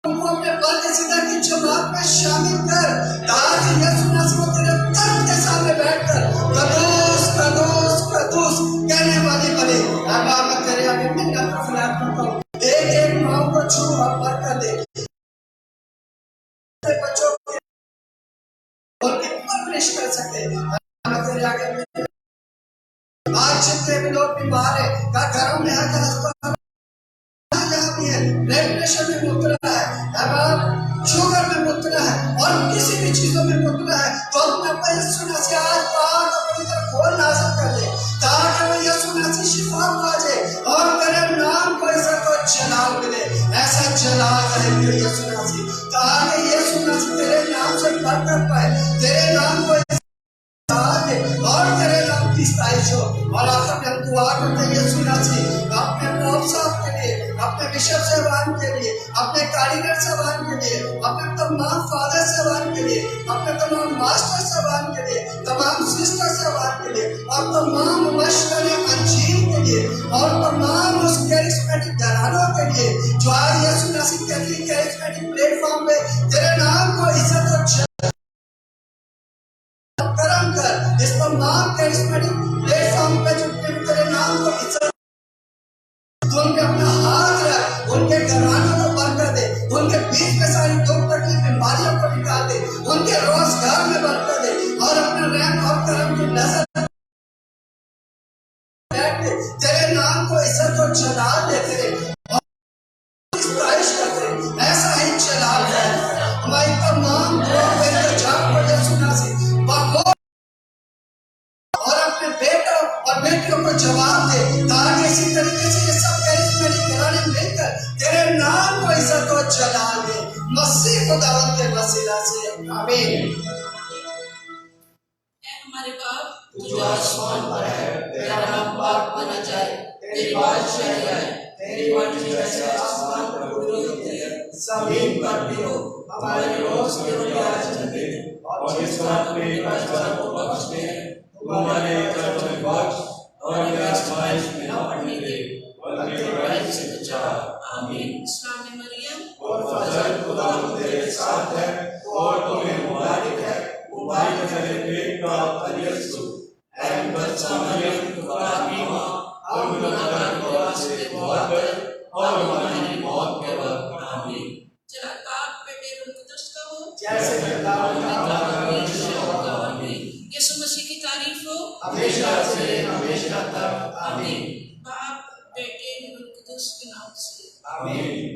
Speaker 5: उनको अपने बल के सीधा की जमात में शामिल कर, ताकि यीशु मसीह तेरे तख्त के सामने बैठकर कदूस कदूस कदूस कहने वाली बने। अब मैं तेरे आगे मिन्नत फरियाद करता हूँ, एक एक माँ को छू और बरकत दे, बच्चों के उनकी परवरिश कर सके। मैं तेरे आगे आज जितने भी लोग बीमार है, घरों में है, अस्पताल ब्लड प्रेशर में मुबतला है, अब शुगर में मुबतला है और किसी भी चीजों में मुबतला है, तो अपने ऊपर यीशु मसीह आज पाक अपनी तरफ खोल नाज़िल कर दे, ताकि वो यीशु मसीह शिफा पा जाए और तेरे नाम को इज्जत और जलाल मिले। ऐसा जलाल है यीशु मसीह, ताकि यीशु मसीह तेरे नाम से बरकत पाए, तेरे नाम को और तेरे नाम की सताइश हो। और आखिर में हम दुआ करते हैं यीशु मसीह अपने मौत साहब के लिए, अपने बिशप साहबान के लिए, अपने कारीगर साहबान के लिए, अपने तमाम फादर साहबान के लिए, अपने तमाम मास्टर साहबान के लिए, तमाम सिस्टर साहबान के लिए और तमाम मशवरे अंजीर के लिए और तमाम उस कैरिस्मेटिक घरानों के लिए जो आज यीशु मसीह के लिए कैरिस्मेटिक प्लेटफॉर्म पे तेरे नाम को इज्जत और करम कर। इस तमाम कैरिस्मेटिक प्लेटफॉर्म पे जो तेरे नाम को इज्जत, उनके अपना हाथ रख, उनके घरानों को बरकत दे, उनके बीच में सारी दुख तकलीफ बीमारियों को निकाल दे, उनके रोजगार में बरकत दे और अपने रहम और करम की नजर तेरे नाम को इज्जत और जलाल देते रहे और इस्ताइश करते रहे। ऐसा ही जलाल है हमारी तमाम दुआ पे इंतजाम को यीशु मसीह और अपने बेटों और बेटियों को जवाब दे, ताकि इसी तरीके से ये सब कैरिस्मेटिक घराने मिलकर तेरे नाम को इज्जत और जलाल दे, मसीह खुदावंद के वसीला से आमीन।
Speaker 3: हमारे बाप तू जो आसमान पर है, तेरा नाम पाक माना जाए, तेरी बादशाही आए, तेरी मर्जी जैसे आसमान पर पूरी होती है जमीन पर भी हो। हमारे रोज की रोटी आज हमें दे और इस बात में कर्जदारों को बख्श दे, हमारे कर्ज में बख्श और हमें आजमाइश में न पड़ने दे, बल्कि बुराई से बचा। आमीन। सलाम मरियम और फजल खुदा तेरे साथ है और तुम्हें मुबारक है, मुबारक है पेट का फल यीशु। ऐ बच्चा मरियम खुदा की माँ, हम गुनाहगार को आज से दुआ कर और हमारी मौत के वक्त। आमीन। चला बाप बेटे रूह कुदस का हो, जैसे पिता यीशु मसीह की तारीफ हो हमेशा से हमेशा तक। आमीन। बाप बेटे रूह कुदस के नाम से। आमीन।